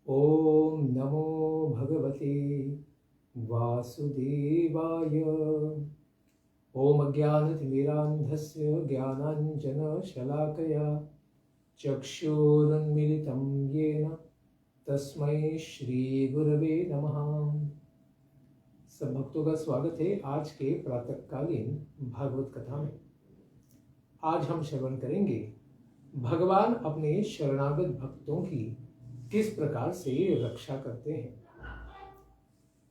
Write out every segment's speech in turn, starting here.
ओम नमो भगवते वासुदेवाय। ओम अज्ञानतिमिरान्धस्य ज्ञानाञ्जनशलाकया चक्षुरुन्मिलितं येन तस्मै श्रीगुरवे नमः। सब भक्तों का स्वागत है आज के प्रातःकालीन भागवत कथा में। आज हम श्रवण करेंगे भगवान अपने शरणागत भक्तों की किस प्रकार से रक्षा करते हैं।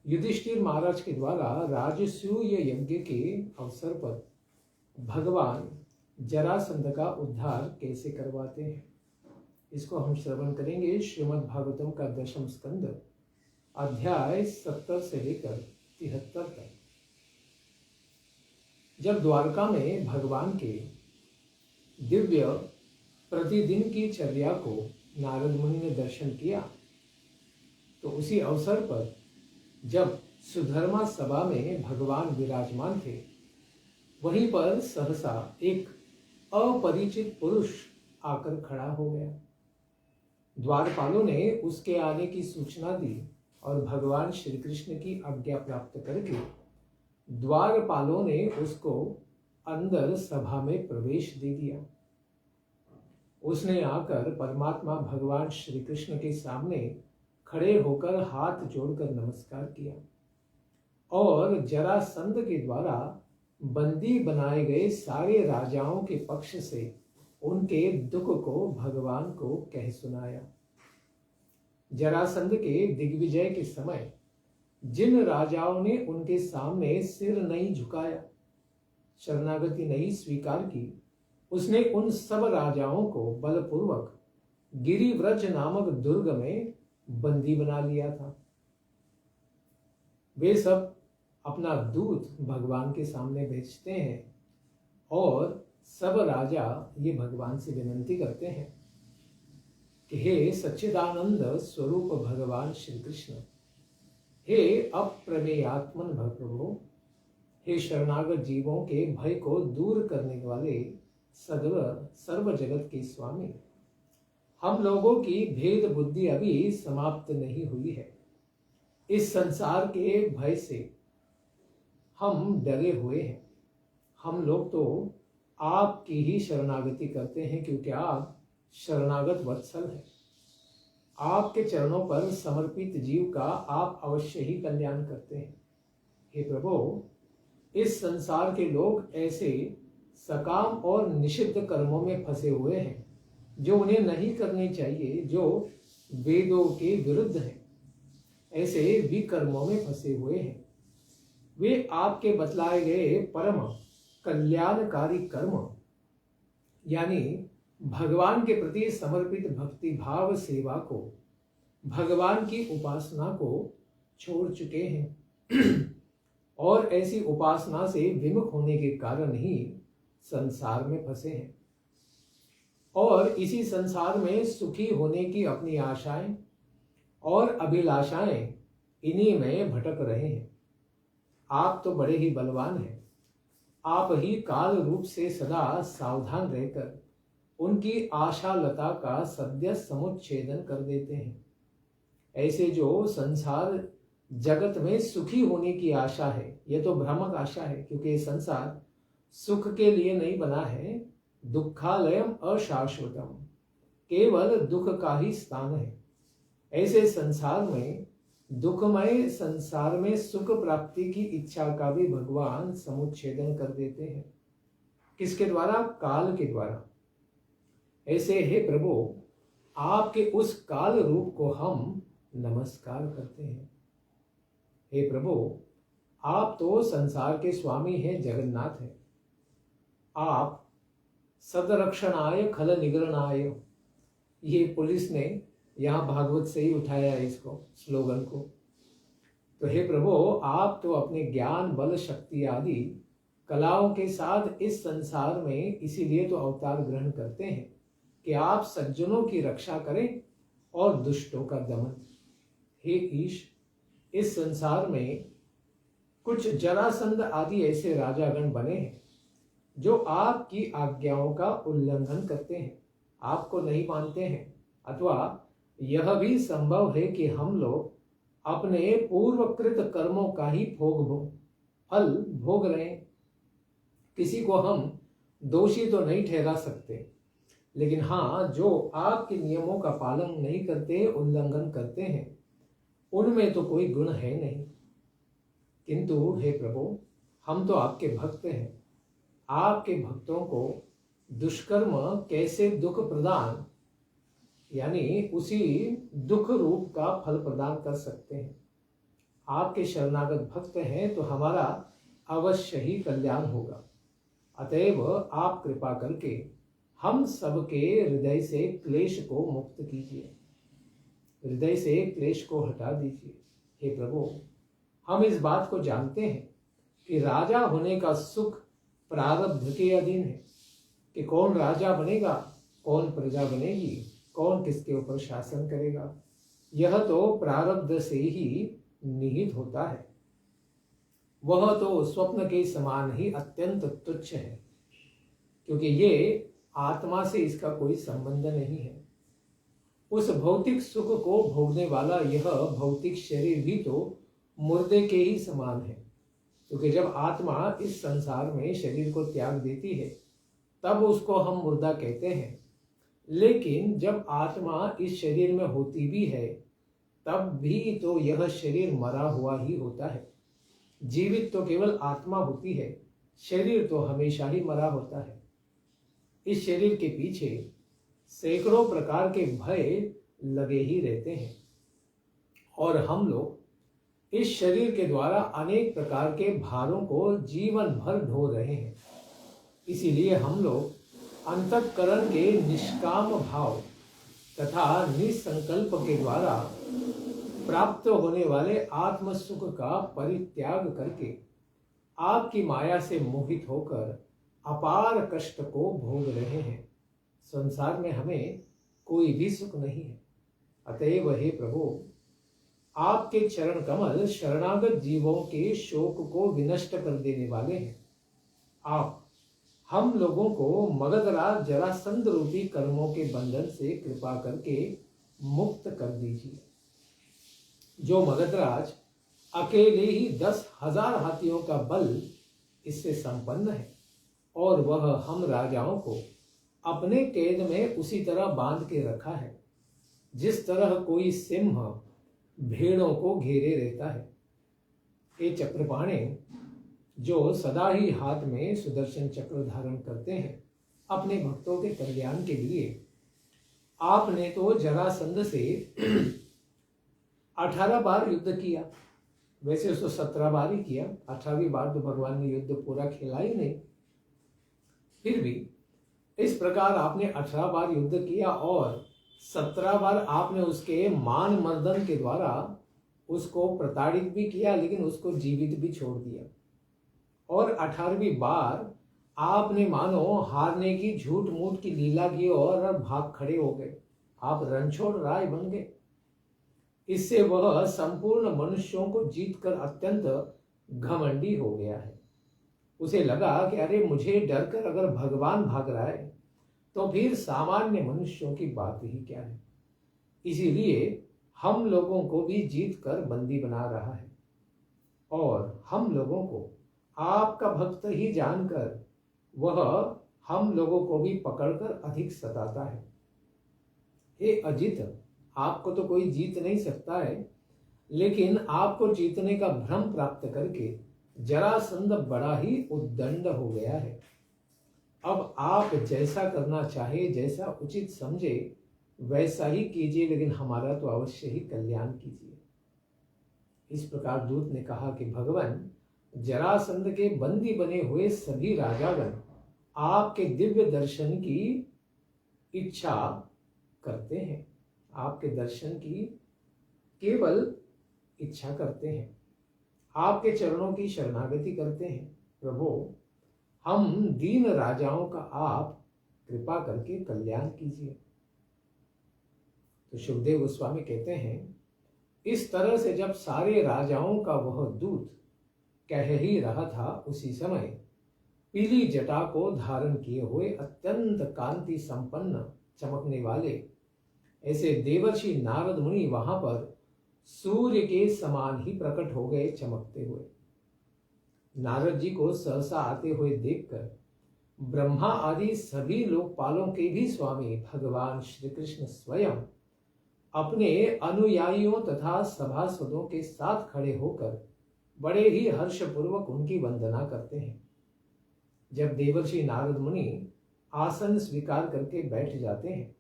युधिष्ठिर महाराज के द्वारा राजसूय यज्ञ के अवसर पर भगवान जरासंध का उद्धार कैसे करवाते हैं, इसको हम श्रवण करेंगे। श्रीमद् भागवतम का 10वां स्कंद अध्याय 70 से लेकर 73 तक। जब द्वारका में भगवान के दिव्य प्रतिदिन की चर्या को नारद मुनि ने दर्शन किया, तो उसी अवसर पर जब सुधर्मा सभा में भगवान विराजमान थे, वहीं पर सहसा एक अपरिचित पुरुष आकर खड़ा हो गया। द्वारपालों ने उसके आने की सूचना दी और भगवान श्री कृष्ण की आज्ञा प्राप्त करके द्वारपालों ने उसको अंदर सभा में प्रवेश दे दिया। उसने आकर परमात्मा भगवान श्री कृष्ण के सामने खड़े होकर हाथ जोड़कर नमस्कार किया और जरासंध के द्वारा बंदी बनाए गए सारे राजाओं के पक्ष से उनके दुख को भगवान को कह सुनाया। जरासंध के दिग्विजय के समय जिन राजाओं ने उनके सामने सिर नहीं झुकाया, शरणागति नहीं स्वीकार की, उसने उन सब राजाओं को बलपूर्वक गिरिव्रज नामक दुर्ग में बंदी बना लिया था। वे सब अपना दूत भगवान के सामने भेजते हैं और सब राजा ये भगवान से विनती करते हैं कि हे सच्चिदानंद स्वरूप भगवान श्री कृष्ण, हे अप्रमेयात्मन प्रभु, हे शरणागत जीवों के भय को दूर करने वाले सर्व जगत के स्वामी, हम लोगों की भेद बुद्धि अभी समाप्त नहीं हुई है। इस संसार के भय से हम डरे हुए हैं। हम लोग तो आपकी ही शरणागति करते हैं, क्योंकि आप शरणागत वत्सल हैं। आपके चरणों पर समर्पित जीव का आप अवश्य ही कल्याण करते हैं। हे प्रभु, इस संसार के लोग ऐसे सकाम और निषिद्ध कर्मों में फंसे हुए हैं जो उन्हें नहीं करने चाहिए, जो वेदों के विरुद्ध हैं। ऐसे विकर्मों में फंसे हुए हैं। वे आपके बतलाए गए परम कल्याणकारी कर्म यानी भगवान के प्रति समर्पित भक्ति भाव सेवा को, भगवान की उपासना को छोड़ चुके हैं और ऐसी उपासना से विमुख होने के कारण ही संसार में फंसे हैं और इसी संसार में सुखी होने की अपनी आशाएं और अभिलाषाएं इन्हीं में भटक रहे हैं। आप तो बड़े ही बलवान हैं। आप ही काल रूप से सदा सावधान रहकर उनकी आशा लता का सद्य समुच्छेदन कर देते हैं। ऐसे जो संसार जगत में सुखी होने की आशा है, यह तो भ्रामक आशा है, क्योंकि ये संसार सुख के लिए नहीं बना है। दुखालयम अशाश्वतम, केवल दुख का ही स्थान है। ऐसे संसार में, दुखमय संसार में सुख प्राप्ति की इच्छा का भी भगवान समुच्छेदन कर देते हैं। किसके द्वारा? काल के द्वारा। ऐसे हे प्रभु, आपके उस काल रूप को हम नमस्कार करते हैं। हे प्रभु, आप तो संसार के स्वामी हैं, जगन्नाथ हैं। आप सदरक्षणाय खल निगरणाय, ये पुलिस ने यहाँ भागवत से ही उठाया है इसको, स्लोगन को। तो हे प्रभु, आप तो अपने ज्ञान बल शक्ति आदि कलाओं के साथ इस संसार में इसीलिए तो अवतार ग्रहण करते हैं कि आप सज्जनों की रक्षा करें और दुष्टों का दमन। हे ईश, इस संसार में कुछ जरासंध आदि ऐसे राजागण बने हैं जो आपकी आज्ञाओं का उल्लंघन करते हैं, आपको नहीं मानते हैं, अथवा यह भी संभव है कि हम लोग अपने पूर्वकृत कर्मों का ही फल भोग रहे हैं। किसी को हम दोषी तो नहीं ठहरा सकते, लेकिन हाँ, जो आपके नियमों का पालन नहीं करते, उल्लंघन करते हैं, उनमें तो कोई गुण है नहीं। किंतु हे प्रभु, हम तो आपके भक्त हैं। आपके भक्तों को दुष्कर्म कैसे दुख प्रदान, यानी उसी दुख रूप का फल प्रदान कर सकते हैं। आपके शरणागत भक्त हैं तो हमारा अवश्य ही कल्याण होगा। अतएव आप कृपा करके हम सबके हृदय से क्लेश को मुक्त कीजिए, हृदय से क्लेश को हटा दीजिए। हे प्रभु, हम इस बात को जानते हैं कि राजा होने का सुख प्रारब्ध के अधीन है, कि कौन राजा बनेगा, कौन प्रजा बनेगी, कौन किसके ऊपर शासन करेगा, यह तो प्रारब्ध से ही निहित होता है। वह तो स्वप्न के समान ही अत्यंत तुच्छ है, क्योंकि ये आत्मा से इसका कोई संबंध नहीं है। उस भौतिक सुख को भोगने वाला यह भौतिक शरीर भी तो मुर्दे के ही समान है, क्योंकि जब आत्मा इस संसार में शरीर को त्याग देती है तब उसको हम मुर्दा कहते हैं। लेकिन जब आत्मा इस शरीर में होती भी है तब भी तो यह शरीर मरा हुआ ही होता है। जीवित तो केवल आत्मा होती है, शरीर तो हमेशा ही मरा होता है। इस शरीर के पीछे सैकड़ों प्रकार के भय लगे ही रहते हैं और हम लोग इस शरीर के द्वारा अनेक प्रकार के भारों को जीवन भर ढो रहे हैं। इसीलिए हम लोग अंतःकरण के निष्काम भाव तथा निसंकल्प के द्वारा प्राप्त होने वाले आत्म सुख का परित्याग करके आपकी माया से मोहित होकर अपार कष्ट को भोग रहे हैं। संसार में हमें कोई भी सुख नहीं है। अतएव हे प्रभु, आपके चरण कमल शरणागत जीवों के शोक को विनष्ट कर देने वाले हैं। आप हम लोगों को मगधराज जरासंध रूपी कर्मों के बंधन से कृपा करके मुक्त कर दीजिए। जो मगधराज अकेले ही 10,000 हाथियों का बल इससे संपन्न है और वह हम राजाओं को अपने कैद में उसी तरह बांध के रखा है जिस तरह कोई सिंह भेड़ों को घेरे रहता है। ये चक्रपाणे जो सदा ही हाथ में सुदर्शन चक्र धारण करते हैं अपने भक्तों के कल्याण के लिए, आपने तो जरासंध से 18 बार युद्ध किया। वैसे उसको 17 बार ही किया, 18वीं बार तो भगवान ने युद्ध पूरा खेला ही नहीं। फिर भी इस प्रकार आपने 18 बार युद्ध किया और 17 बार आपने उसके मान मर्दन के द्वारा उसको प्रताड़ित भी किया, लेकिन उसको जीवित भी छोड़ दिया। और 18वीं बार आपने मानो हारने की झूठ मूठ की लीला की और भाग खड़े हो गए। आप रणछोड़ राय बन गए। इससे वह संपूर्ण मनुष्यों को जीतकर अत्यंत घमंडी हो गया है। उसे लगा कि अरे, मुझे डर कर अगर भगवान भाग रहा है तो फिर सामान्य मनुष्यों की बात ही क्या है। इसीलिए हम लोगों को भी जीत कर बंदी बना रहा है और हम लोगों को आपका भक्त ही जानकर वह हम लोगों को भी पकड़कर अधिक सताता है। हे अजित, आपको तो कोई जीत नहीं सकता है, लेकिन आपको जीतने का भ्रम प्राप्त करके जरासंध बड़ा ही उद्दंड हो गया है। अब आप जैसा करना चाहे, जैसा उचित समझे वैसा ही कीजिए, लेकिन हमारा तो अवश्य ही कल्याण कीजिए। इस प्रकार दूत ने कहा कि भगवान, जरासंध के बंदी बने हुए सभी राजागण आपके दिव्य दर्शन की इच्छा करते हैं, आपके दर्शन की केवल इच्छा करते हैं, आपके चरणों की शरणागति करते हैं। प्रभु, हम दीन राजाओं का आप कृपा करके कल्याण कीजिए। तो शुभदेव गोस्वामी कहते हैं, इस तरह से जब सारे राजाओं का वह दूत कह ही रहा था, उसी समय पीली जटा को धारण किए हुए अत्यंत कांति संपन्न चमकने वाले ऐसे देवर्षि नारद मुनि वहां पर सूर्य के समान ही प्रकट हो गए, चमकते हुए। नारद जी को सहसा आते हुए देखकर ब्रह्मा आदि सभी लोकपालों के भी स्वामी भगवान श्री कृष्ण स्वयं अपने अनुयायियों तथा सभासदों के साथ खड़े होकर बड़े ही हर्षपूर्वक उनकी वंदना करते हैं। जब देवर्षि नारद मुनि आसन स्वीकार करके बैठ जाते हैं,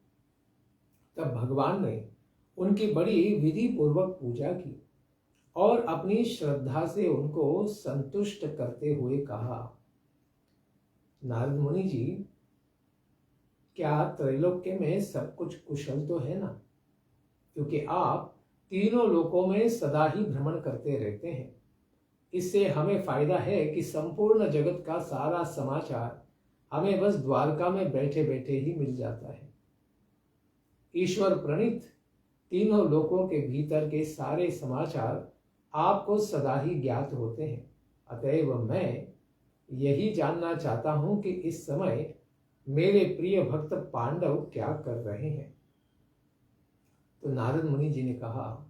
तब भगवान ने उनकी बड़ी विधि पूर्वक पूजा की और अपनी श्रद्धा से उनको संतुष्ट करते हुए कहा, नारद मुनि जी, क्या त्रैलोक्य में सब कुछ कुशल तो है ना? क्योंकि आप तीनों लोकों में सदा ही भ्रमण करते रहते हैं। इससे हमें फायदा है कि संपूर्ण जगत का सारा समाचार हमें बस द्वारका में बैठे बैठे ही मिल जाता है। ईश्वर प्रणीत तीनों लोकों के भीतर के सारे समाचार आपको सदा ही ज्ञात होते हैं। अतएव मैं यही जानना चाहता हूं कि इस समय मेरे प्रिय भक्त पांडव क्या कर रहे हैं। तो नारद मुनि जी ने कहा,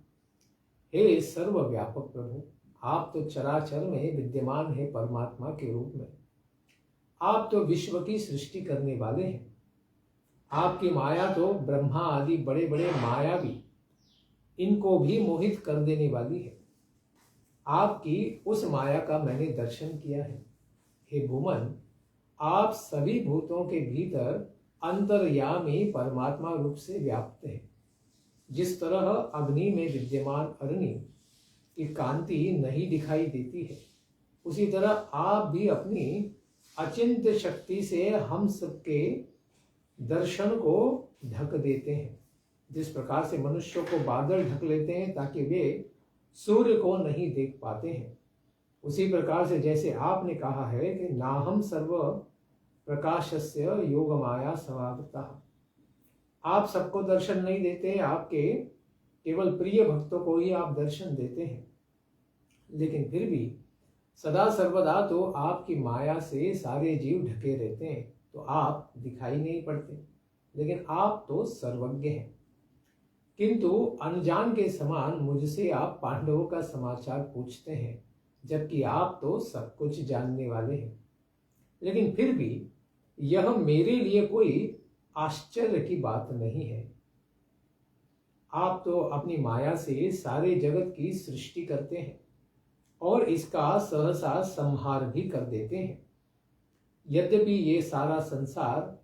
हे सर्वव्यापक प्रभु, आप तो चराचर में विद्यमान है परमात्मा के रूप में। आप तो विश्व की सृष्टि करने वाले हैं। आपकी माया तो ब्रह्मा आदि बड़े बड़े मायावी इनको भी मोहित कर देने वाली है। आपकी उस माया का मैंने दर्शन किया है। हे भूमन, आप सभी भूतों के भीतर अंतर्यामी परमात्मा रूप से व्याप्त हैं। जिस तरह अग्नि में विद्यमान अग्नि की कांति नहीं दिखाई देती है, उसी तरह आप भी अपनी अचिंत्य शक्ति से हम सबके दर्शन को ढक देते हैं। जिस प्रकार से मनुष्यों को बादल ढक लेते हैं ताकि वे सूर्य को नहीं देख पाते हैं, उसी प्रकार से जैसे आपने कहा है कि नाहम सर्व प्रकाशस्य योग माया समावृतः, आप सबको दर्शन नहीं देते, आपके केवल प्रिय भक्तों को ही आप दर्शन देते हैं। लेकिन फिर भी सदा सर्वदा तो आपकी माया से सारे जीव ढके रहते हैं, तो आप दिखाई नहीं पड़ते। लेकिन आप तो सर्वज्ञ हैं, किंतु अनजान के समान मुझसे आप पांडवों का समाचार पूछते हैं, जबकि आप तो सब कुछ जानने वाले हैं। लेकिन फिर भी यह मेरे लिए कोई आश्चर्य की बात नहीं है। आप तो अपनी माया से सारे जगत की सृष्टि करते हैं और इसका सहसा संहार भी कर देते हैं। यद्यपि ये सारा संसार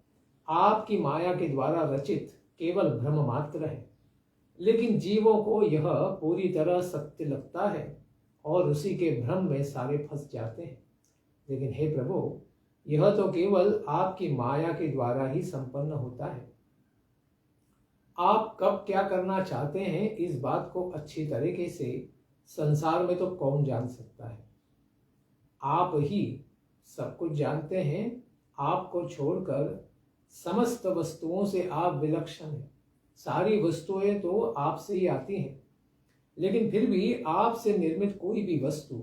आपकी माया के द्वारा रचित केवल भ्रम मात्र है, लेकिन जीवों को यह पूरी तरह सत्य लगता है और उसी के भ्रम में सारे फंस जाते हैं। लेकिन हे प्रभु, यह तो केवल आपकी माया के द्वारा ही संपन्न होता है। आप कब क्या करना चाहते हैं, इस बात को अच्छी तरीके से संसार में तो कौन जान सकता है। आप ही सब कुछ जानते हैं। आपको छोड़कर समस्त वस्तुओं से आप विलक्षण हैं। सारी वस्तुएं तो आपसे ही आती हैं, लेकिन फिर भी आपसे निर्मित कोई भी वस्तु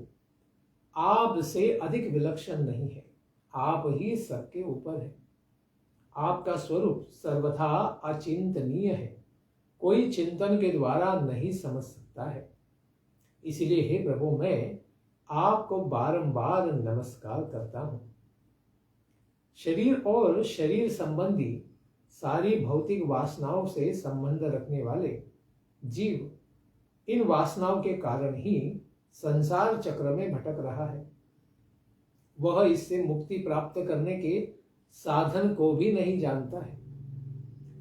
आपसे अधिक विलक्षण नहीं है। आप ही सबके ऊपर है। आपका स्वरूप सर्वथा अचिंतनीय है, कोई चिंतन के द्वारा नहीं समझ सकता है। इसलिए हे प्रभु, मैं आपको बारंबार नमस्कार करता हूं। शरीर और शरीर संबंधी सारी भौतिक वासनाओं से संबंध रखने वाले जीव इन वासनाओं के कारण ही संसार चक्र में भटक रहा है। वह इससे मुक्ति प्राप्त करने के साधन को भी नहीं जानता है।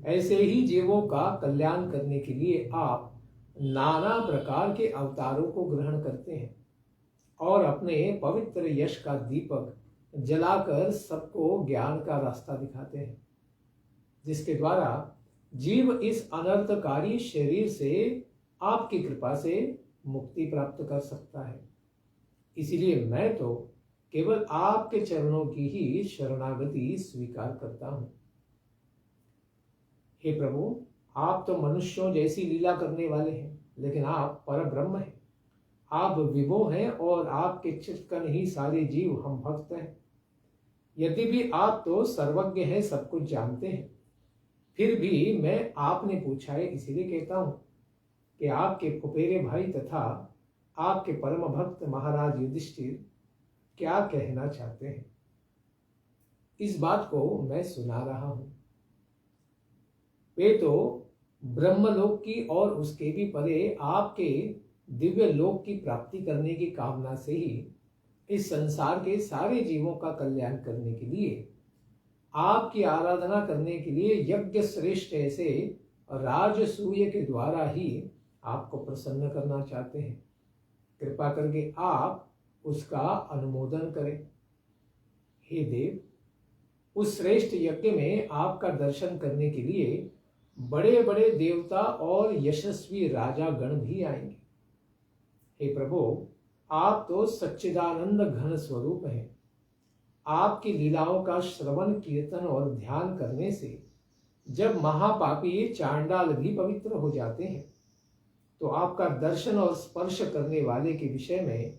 ऐसे ही जीवों का कल्याण करने के लिए आप नाना प्रकार के अवतारों को ग्रहण करते हैं और अपने पवित्र यश का दीपक जलाकर सबको ज्ञान का रास्ता दिखाते हैं, जिसके द्वारा जीव इस अनर्थकारी शरीर से आपकी कृपा से मुक्ति प्राप्त कर सकता है। इसीलिए मैं तो केवल आपके चरणों की ही शरणागति स्वीकार करता हूं। हे प्रभु, आप तो मनुष्यों जैसी लीला करने वाले हैं, लेकिन आप परब्रह्म हैं। आप विभो हैं और आपके चित्तकन ही सारे जीव हम भक्त हैं। यद्यपि आप तो सर्वज्ञ हैं, सब कुछ जानते हैं, फिर भी मैं आपने पूछा है इसीलिए कहता हूं कि आपके फुफेरे भाई तथा आपके परम भक्त महाराज युधिष्ठिर क्या कहना चाहते हैं, इस बात को मैं सुना रहा हूं। वे तो ब्रह्मलोक की और उसके भी परे आपके दिव्य लोक की प्राप्ति करने की कामना से ही इस संसार के सारे जीवों का कल्याण करने के लिए, आपकी आराधना करने के लिए यज्ञ श्रेष्ठ ऐसे राजसूय के द्वारा ही आपको प्रसन्न करना चाहते हैं। कृपा करके आप उसका अनुमोदन करें। हे देव, उस श्रेष्ठ यज्ञ में आपका दर्शन करने के लिए बड़े बड़े देवता और यशस्वी राजा गण भी आएंगे। हे प्रभु, आप तो सच्चिदानंद घन स्वरूप हैं। आपकी लीलाओं का श्रवण कीर्तन और ध्यान करने से जब महापापी चांडाल भी पवित्र हो जाते हैं, तो आपका दर्शन और स्पर्श करने वाले के विषय में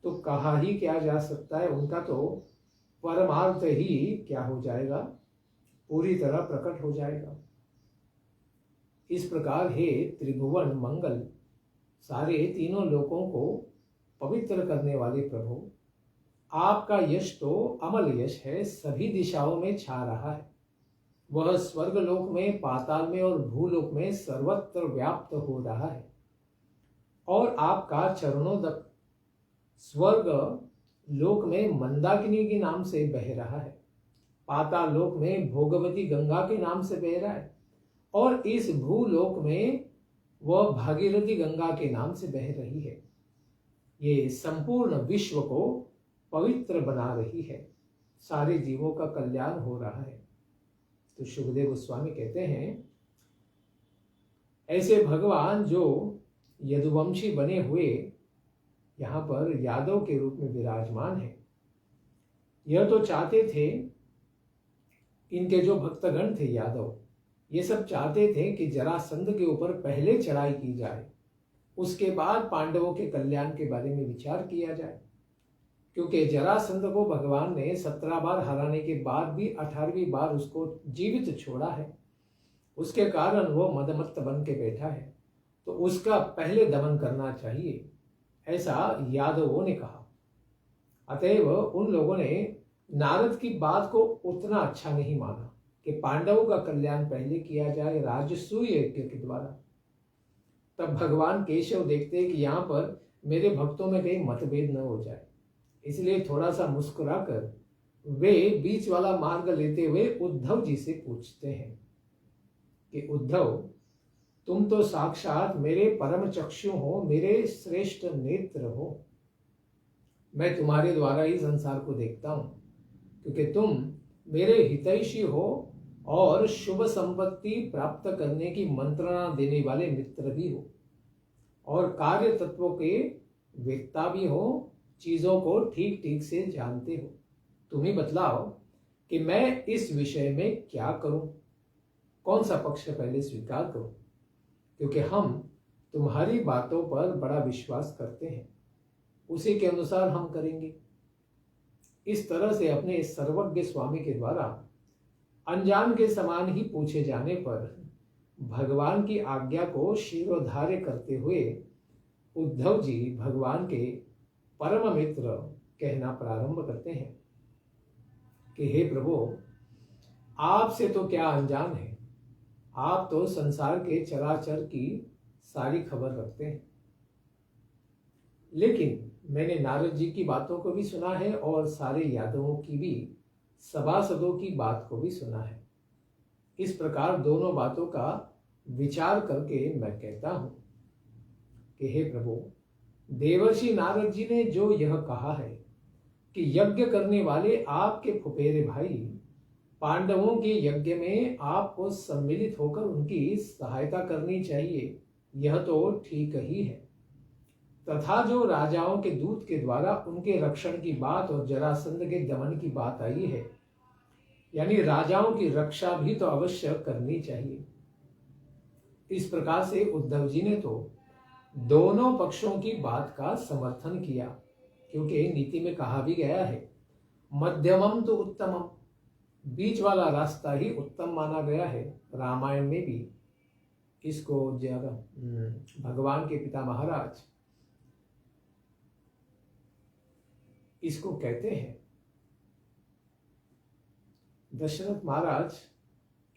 तो कहा ही क्या जा सकता है। उनका तो परमार्थ ही क्या हो जाएगा, पूरी तरह प्रकट हो जाएगा। इस प्रकार हे त्रिभुवन मंगल, सारे तीनों लोकों को पवित्र करने वाले प्रभु, आपका यश तो अमल यश है, सभी दिशाओं में छा रहा है। वह स्वर्गलोक में, पाताल में और भूलोक में सर्वत्र व्याप्त हो रहा है। और आपका चरणोदक स्वर्ग लोक में मंदाकिनी के नाम से बह रहा है, पाताल लोक में भोगवती गंगा के नाम से बह रहा है, और इस भूलोक में वह भागीरथी गंगा के नाम से बह रही है। ये संपूर्ण विश्व को पवित्र बना रही है, सारे जीवों का कल्याण हो रहा है। तो शुभदेव गोस्वामी कहते हैं, ऐसे भगवान जो यदुवंशी बने हुए यहाँ पर यादव के रूप में विराजमान है, यह तो चाहते थे, इनके जो भक्तगण थे यादव, ये सब चाहते थे कि जरासंध के ऊपर पहले चढ़ाई की जाए, उसके बाद पांडवों के कल्याण के बारे में विचार किया जाए। क्योंकि जरासंध को भगवान ने 17 बार हराने के बाद भी 18वीं बार उसको जीवित छोड़ा है, उसके कारण वो मदमत्त बन के बैठा है, तो उसका पहले दमन करना चाहिए, ऐसा यादवों ने कहा। अतएव उन लोगों ने नारद की बात को उतना अच्छा नहीं माना कि पांडवों का कल्याण पहले किया जाए राजसूय यज्ञ के द्वारा। तब भगवान केशव देखते हैं कि यहाँ पर मेरे भक्तों में कहीं मतभेद न हो जाए, इसलिए थोड़ा सा मुस्कुराकर वे बीच वाला मार्ग लेते हुए उद्धव जी से पूछते हैं कि उद्धव, तुम तो साक्षात मेरे परम चक्षु हो, मेरे श्रेष्ठ नेत्र हो। मैं तुम्हारे द्वारा ही संसार को देखता हूं, क्योंकि तुम मेरे हितैषी हो और शुभ संपत्ति प्राप्त करने की मंत्रणा देने वाले मित्र भी हो, और कार्य तत्वों के वेत्ता भी हो, चीजों को ठीक ठीक से जानते हो। तुम ही बतलाओ कि मैं इस विषय में क्या करूं, कौन सा पक्ष पहले स्वीकार करूं, क्योंकि हम तुम्हारी बातों पर बड़ा विश्वास करते हैं, उसी के अनुसार हम करेंगे। इस तरह से अपने इस सर्वज्ञ स्वामी के द्वारा अनजान के समान ही पूछे जाने पर भगवान की आज्ञा को शिरोधार्य करते हुए उद्धव जी भगवान के परम मित्र कहना प्रारंभ करते हैं कि हे प्रभु, आपसे तो क्या अनजान है, आप तो संसार के चराचर की सारी खबर रखते हैं। लेकिन मैंने नारद जी की बातों को भी सुना है और सारे यादवों की भी, सभासदों की बात को भी सुना है। इस प्रकार दोनों बातों का विचार करके मैं कहता हूं कि हे प्रभु, देवर्षि नारद जी ने जो यह कहा है कि यज्ञ करने वाले आपके फुफेरे भाई पांडवों के यज्ञ में आपको सम्मिलित होकर उनकी सहायता करनी चाहिए, यह तो ठीक ही है। तथा जो राजाओं के दूत के द्वारा उनके रक्षण की बात और जरासंध के दमन की बात आई है, यानी राजाओं की रक्षा भी तो अवश्य करनी चाहिए। इस प्रकार से उद्धव जी ने तो दोनों पक्षों की बात का समर्थन किया, क्योंकि नीति में कहा भी गया है, मध्यमम तो उत्तमम, बीच वाला रास्ता ही उत्तम माना गया है। रामायण में भी इसको ज्यादा भगवान के पिता महाराज इसको कहते हैं। दशरथ महाराज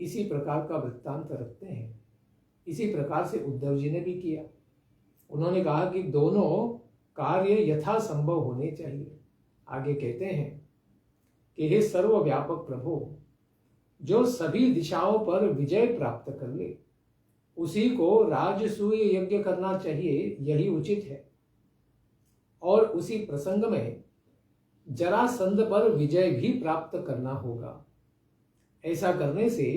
इसी प्रकार का वृत्तांत रखते हैं। इसी प्रकार से उद्धव जी ने भी किया। उन्होंने कहा कि दोनों कार्य यथासंभव होने चाहिए। आगे कहते हैं कि हे सर्वव्यापक प्रभु, जो सभी दिशाओं पर विजय प्राप्त कर ले उसी को राजसूय यज्ञ करना चाहिए, यही उचित है। और उसी प्रसंग में जरासंध पर विजय भी प्राप्त करना होगा। ऐसा करने से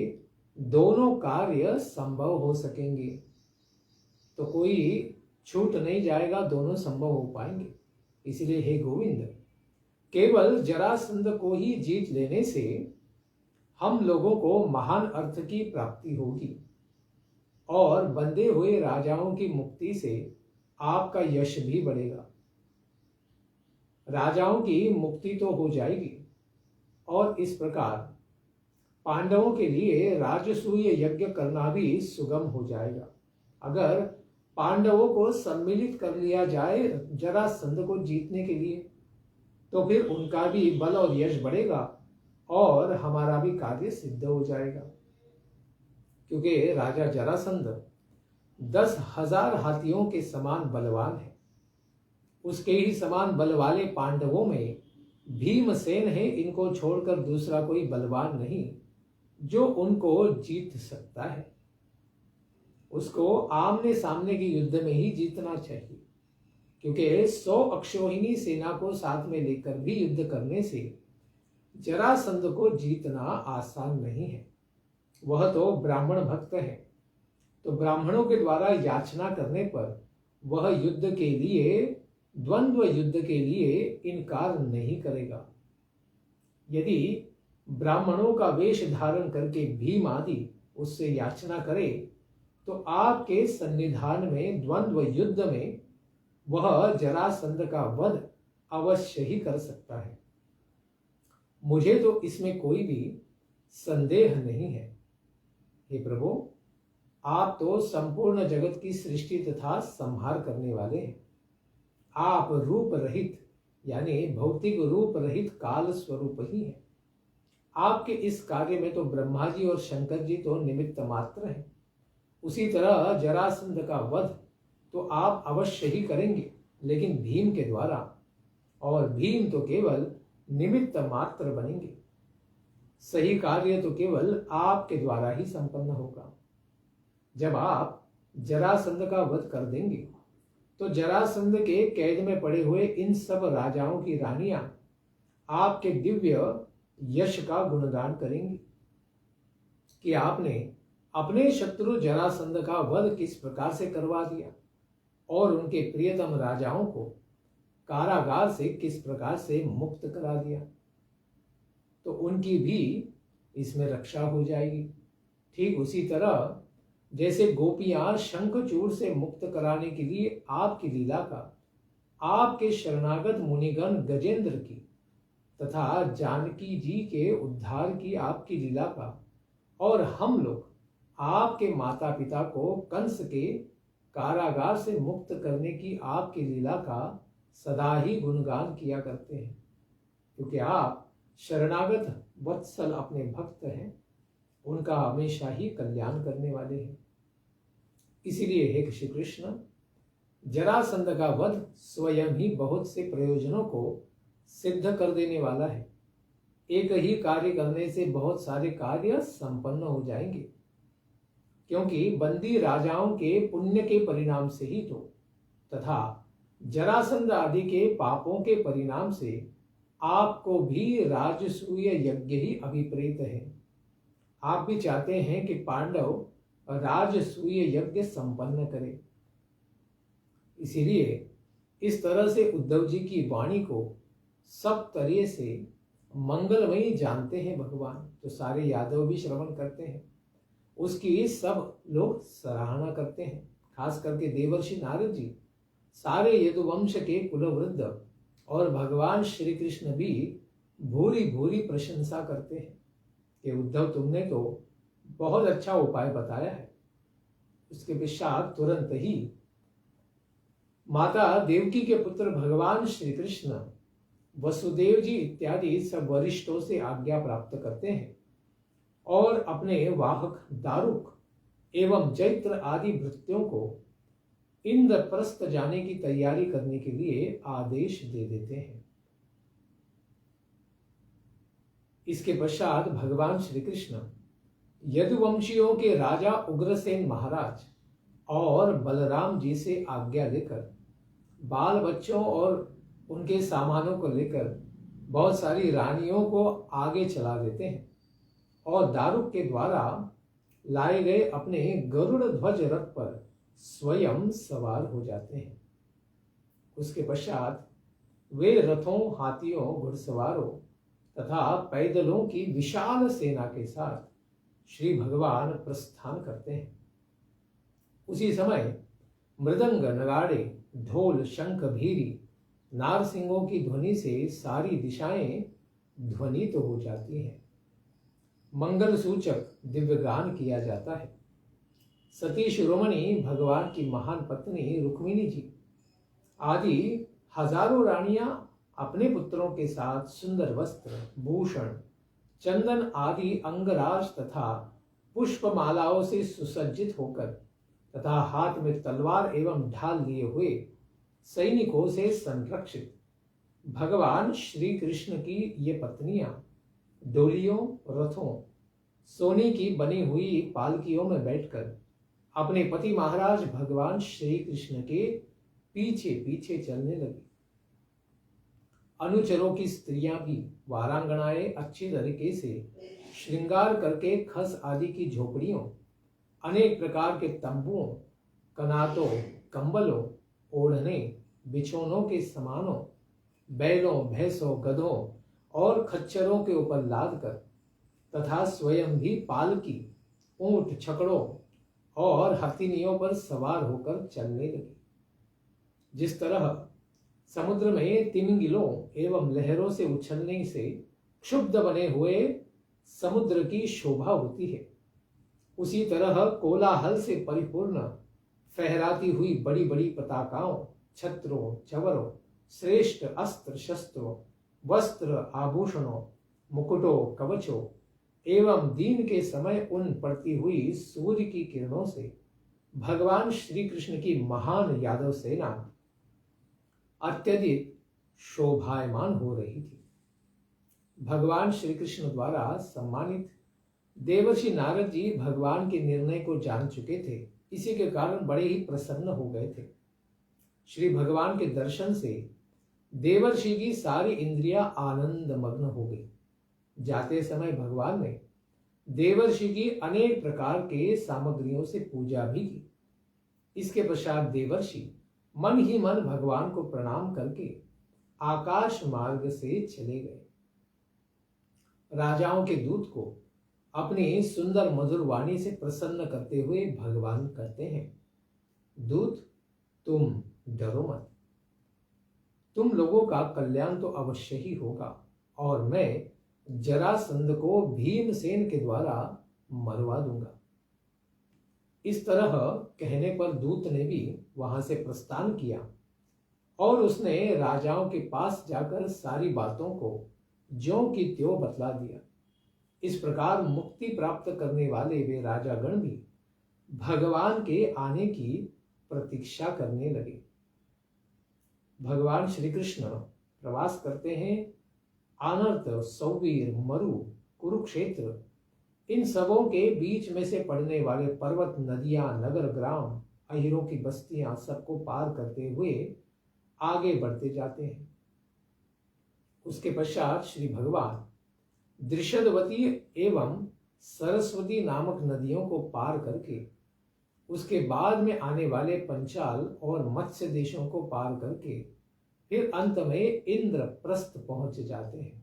दोनों कार्य संभव हो सकेंगे। तो कोई छूट नहीं जाएगा, दोनों संभव हो पाएंगे। इसलिए हे गोविंद, केवल जरासंध को ही जीत लेने से हम लोगों को महान अर्थ की प्राप्ति होगी और बंधे हुए राजाओं की मुक्ति से आपका यश भी बढ़ेगा। राजाओं की मुक्ति तो हो जाएगी और इस प्रकार पांडवों के लिए राजसूय यज्ञ करना भी सुगम हो जाएगा। अगर पांडवों को सम्मिलित कर लिया जाए जरासंध को जीतने के लिए, तो फिर उनका भी बल और यश बढ़ेगा और हमारा भी कार्य सिद्ध हो जाएगा। क्योंकि राजा जरासंध 10,000 हाथियों के समान बलवान है। उसके ही समान बल वाले पांडवों में भीमसेन है। इनको छोड़कर दूसरा कोई बलवान नहीं जो उनको जीत सकता है। उसको आमने सामने के युद्ध में ही जीतना चाहिए, क्योंकि 100 अक्षौहिणी सेना को साथ में लेकर भी युद्ध करने से जरासंध को जीतना आसान नहीं है। वह तो ब्राह्मण भक्त है, तो ब्राह्मणों के द्वारा याचना करने पर वह युद्ध के लिए, द्वंद्व युद्ध के लिए इनकार नहीं करेगा। यदि ब्राह्मणों का वेश धारण करके भीम आदि उससे याचना करे तो आपके सन्निधान में द्वंद्व युद्ध में वह जरासंध का वध अवश्य ही कर सकता है। मुझे तो इसमें कोई भी संदेह नहीं है। हे प्रभु, आप तो संपूर्ण जगत की सृष्टि तथा संहार करने वाले हैं। आप रूप रहित यानी भौतिक रूप रहित काल स्वरूप ही हैं। आपके इस कार्य में तो ब्रह्मा जी और शंकर जी तो निमित्त मात्र हैं। उसी तरह जरासंध का वध तो आप अवश्य ही करेंगे, लेकिन भीम के द्वारा, और भीम तो केवल निमित्त मात्र बनेंगे। सही कार्य तो केवल आपके द्वारा ही संपन्न होगा। जब आप जरासंध का वध कर देंगे तो जरासंध के कैद में पड़े हुए इन सब राजाओं की रानियां आपके दिव्य यश का गुणगान करेंगी कि आपने अपने शत्रु जरासंध का वध किस प्रकार से करवा दिया और उनके प्रियतम राजाओं को कारागार से किस प्रकार से मुक्त करा दिया। तो उनकी भी इसमें रक्षा हो जाएगी। ठीक उसी तरह जैसे गोपियां शंखचूड़ से मुक्त कराने के लिए आपकी लीला का, आपके शरणागत मुनिगण गजेंद्र की तथा जानकी जी के उद्धार की आपकी लीला का, और हम लोग आपके माता पिता को कंस के कारागार से मुक्त करने की आपकी लीला का सदा ही गुणगान किया करते हैं, क्योंकि आप शरणागत वत्सल अपने भक्त हैं, उनका हमेशा ही कल्याण करने वाले हैं। इसीलिए हे श्री कृष्ण, जरासंध का वध स्वयं ही बहुत से प्रयोजनों को सिद्ध कर देने वाला है। एक ही कार्य करने से बहुत सारे कार्य संपन्न हो जाएंगे, क्योंकि बंदी राजाओं के पुण्य के परिणाम से ही तो, तथा जरासंध आदि के पापों के परिणाम से आपको भी राजसूय यज्ञ ही अभिप्रेत है। आप भी चाहते हैं कि पांडव राजसूय यज्ञ संपन्न करें। इसीलिए इस तरह से उद्धव जी की वाणी को सब तरह से मंगलमयी जानते हैं भगवान। तो सारे यादव भी श्रवण करते हैं, उसकी सब लोग सराहना करते हैं। खास करके देवर्षि नारद जी, सारे यदुवंश के कुलवृद्ध और भगवान श्री कृष्ण भी भूरी भूरी प्रशंसा करते हैं कि उद्धव, तुमने तो बहुत अच्छा उपाय बताया है। उसके पश्चात तुरंत ही माता देवकी के पुत्र भगवान श्री कृष्ण वसुदेव जी इत्यादि सब वरिष्ठों से आज्ञा प्राप्त करते हैं और अपने वाहक दारुक एवं चैत्र आदि भृत्यों को इंद्रप्रस्थ जाने की तैयारी करने के लिए आदेश दे देते हैं। इसके पश्चात भगवान श्री कृष्ण यदुवंशियों के राजा उग्रसेन महाराज और बलराम जी से आज्ञा लेकर बाल बच्चों और उनके सामानों को लेकर बहुत सारी रानियों को आगे चला देते हैं और दारुक के द्वारा लाए गए अपने गरुड़ ध्वज रथ पर स्वयं सवार हो जाते हैं। उसके पश्चात वे रथों, हाथियों, घुड़सवारों तथा पैदलों की विशाल सेना के साथ श्री भगवान प्रस्थान करते हैं। उसी समय मृदंग, नगाड़े, ढोल, शंख, भीरी, नारसिंगों की ध्वनि से सारी दिशाएं ध्वनित तो हो जाती हैं। मंगल सूचक दिव्य गान किया जाता है। सती शिरोमणि भगवान की महान पत्नी रुक्मिणी जी आदि हजारों रानियां अपने पुत्रों के साथ सुंदर वस्त्र, भूषण, चंदन आदि अंगराज तथा पुष्पमालाओं से सुसज्जित होकर तथा हाथ में तलवार एवं ढाल लिए हुए सैनिकों से संरक्षित भगवान श्री कृष्ण की ये पत्नियां डोलियों, रथों, सोने की बनी हुई पालकियों में बैठकर अपने पति महाराज भगवान श्री कृष्ण के पीछे पीछे चलने लगी। अनुचरों की स्त्रियां भी, वारांगनाएं अच्छी तरीके से श्रृंगार करके खस आदि की झोपड़ियों, अनेक प्रकार के तंबुओं, कनातों, कंबलों, ओढ़ने, बिछोनों के समानों, बैलों, भैंसों, गधों और खच्चरों के ऊपर लाद कर तथा स्वयं भी पालकी, ऊंट, छकड़ों और हथिनियों पर सवार होकर चलने लगी। जिस तरह समुद्र में तिमिंगिलों एवं लहरों से उछलने से क्षुब्ध बने हुए समुद्र की शोभा होती है, उसी तरह कोलाहल से परिपूर्ण फहराती हुई बड़ी बड़ी पताकाओं, छत्रों, चवरों, श्रेष्ठ अस्त्र शस्त्रों, वस्त्र, आभूषणों, मुकुटों, कवचों एवं दिन के समय उन पड़ती हुई सूर्य की किरणों से भगवान श्री कृष्ण की महान यादव सेना अत्यधिक शोभायमान हो रही थी। भगवान श्री कृष्ण द्वारा सम्मानित देवर्षि नारद जी भगवान के निर्णय को जान चुके थे, इसी के कारण बड़े ही प्रसन्न हो गए थे। श्री भगवान के दर्शन से देवर्षि की सारी इंद्रियां आनंद मग्न हो गई। जाते समय भगवान ने देवर्षि की अनेक प्रकार के सामग्रियों से पूजा भी की। इसके पश्चात देवर्षि मन ही मन भगवान को प्रणाम करके आकाश मार्ग से चले गए। राजाओं के दूत को अपनी सुंदर मधुर वाणी से प्रसन्न करते हुए भगवान कहते हैं, दूत, तुम डरो मत, तुम लोगों का कल्याण तो अवश्य ही होगा और मैं जरासंध को भीमसेन के द्वारा मरवा दूंगा। इस तरह कहने पर दूत ने भी वहां से प्रस्थान किया और उसने राजाओं के पास जाकर सारी बातों को ज्यों की त्यों बतला दिया। इस प्रकार मुक्ति प्राप्त करने वाले वे राजागण भी भगवान के आने की प्रतीक्षा करने लगे। भगवान श्री कृष्ण प्रवास करते हैं। आनर्त, सौवीर, मरु, कुरुक्षेत्र इन सबों के बीच में से पड़ने वाले पर्वत, नदियां, नगर, ग्राम, अहिरों की बस्तियां सबको पार करते हुए आगे बढ़ते जाते हैं। उसके पश्चात श्री भगवान दृषदवती एवं सरस्वती नामक नदियों को पार करके उसके बाद में आने वाले पंचाल और मत्स्य देशों को पार करके फिर अंत में इंद्रप्रस्थ पहुंच जाते हैं।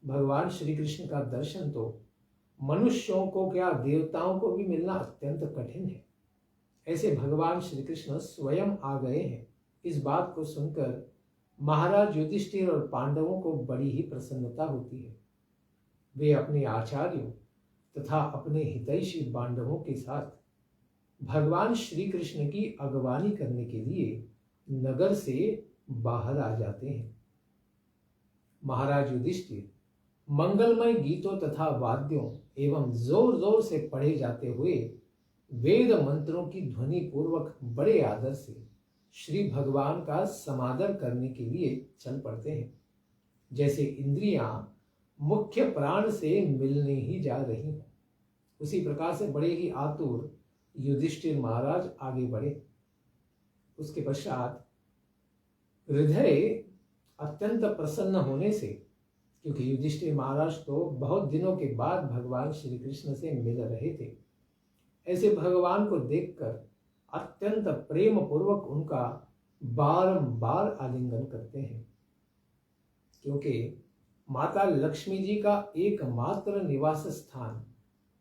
भगवान श्री कृष्ण का दर्शन तो मनुष्यों को क्या देवताओं को भी मिलना अत्यंत कठिन है। ऐसे भगवान श्री कृष्ण स्वयं आ गए हैं। इस बात को सुनकर महाराज युधिष्ठिर और पांडवों को बड़ी ही प्रसन्नता होती है। वे अपने आचार्यों तथा अपने हितैषी बांधवों के साथ भगवान श्री कृष्ण की अगवानी करने के लिए नगर से बाहर आ जाते हैं। महाराज युधिष्ठिर मंगलमय गीतों तथा वाद्यों एवं जोर जोर से पढ़े जाते हुए वेद मंत्रों की ध्वनि पूर्वक बड़े आदर से श्री भगवान का समादर करने के लिए चल पड़ते हैं, जैसे इंद्रियां मुख्य प्राण से मिलने ही जा रही हैं। उसी प्रकार से बड़े ही आतुर युधिष्ठिर महाराज आगे बढ़े। उसके पश्चात हृदय अत्यंत प्रसन्न होने से, क्योंकि युधिष्ठिर महाराज तो बहुत दिनों के बाद भगवान श्री कृष्ण से मिल रहे थे, ऐसे भगवान को देखकर अत्यंत प्रेम पूर्वक उनका बारंबार आलिंगन करते हैं। क्योंकि माता लक्ष्मी जी का एकमात्र निवास स्थान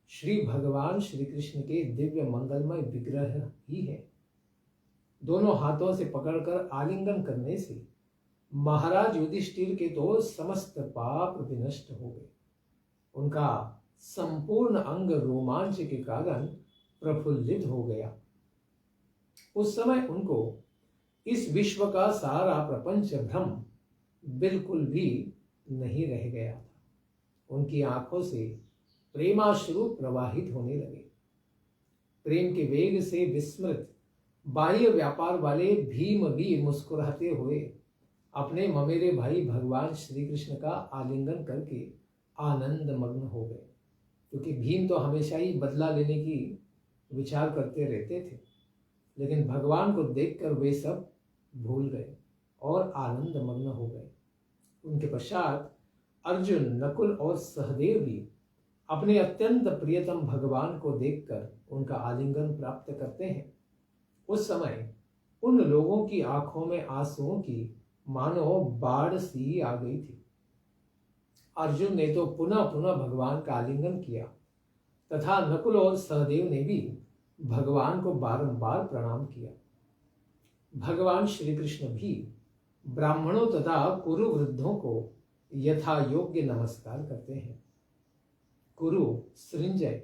श्री भगवान श्री कृष्ण के दिव्य मंगलमय विग्रह ही है। दोनों हाथों से पकड़कर आलिंगन करने से महाराज युधिष्ठिर के तो समस्त पाप विनष्ट हो गए। उनका संपूर्ण अंग रोमांच के कारण प्रफुल्लित हो गया। उस समय उनको इस विश्व का सारा प्रपंच भ्रम बिल्कुल भी नहीं रह गया था। उनकी आंखों से प्रेमाश्रु प्रवाहित होने लगे। प्रेम के वेग से विस्मृत बाह्य व्यापार वाले भीम भी मुस्कुराते हुए अपने ममेरे भाई भगवान श्री कृष्ण का आलिंगन करके आनंद मग्न हो गए। क्योंकि भीम तो हमेशा ही बदला लेने की विचार करते रहते थे, लेकिन भगवान को देखकर वे सब भूल गए और आनंद मग्न हो गए। उनके पश्चात अर्जुन, नकुल और सहदेव भी अपने अत्यंत प्रियतम भगवान को देखकर उनका आलिंगन प्राप्त करते हैं। उस समय उन लोगों की आंखों में आंसुओं की मानो बाढ़ सी आ गई थी। अर्जुन ने तो पुनः पुनः भगवान का आलिंगन किया तथा नकुल और सहदेव ने भी भगवान को बारंबार प्रणाम किया। भगवान श्री कृष्ण भी ब्राह्मणों तथा कुरु वृद्धों को यथा योग्य नमस्कार करते हैं। कुरु, सृंजय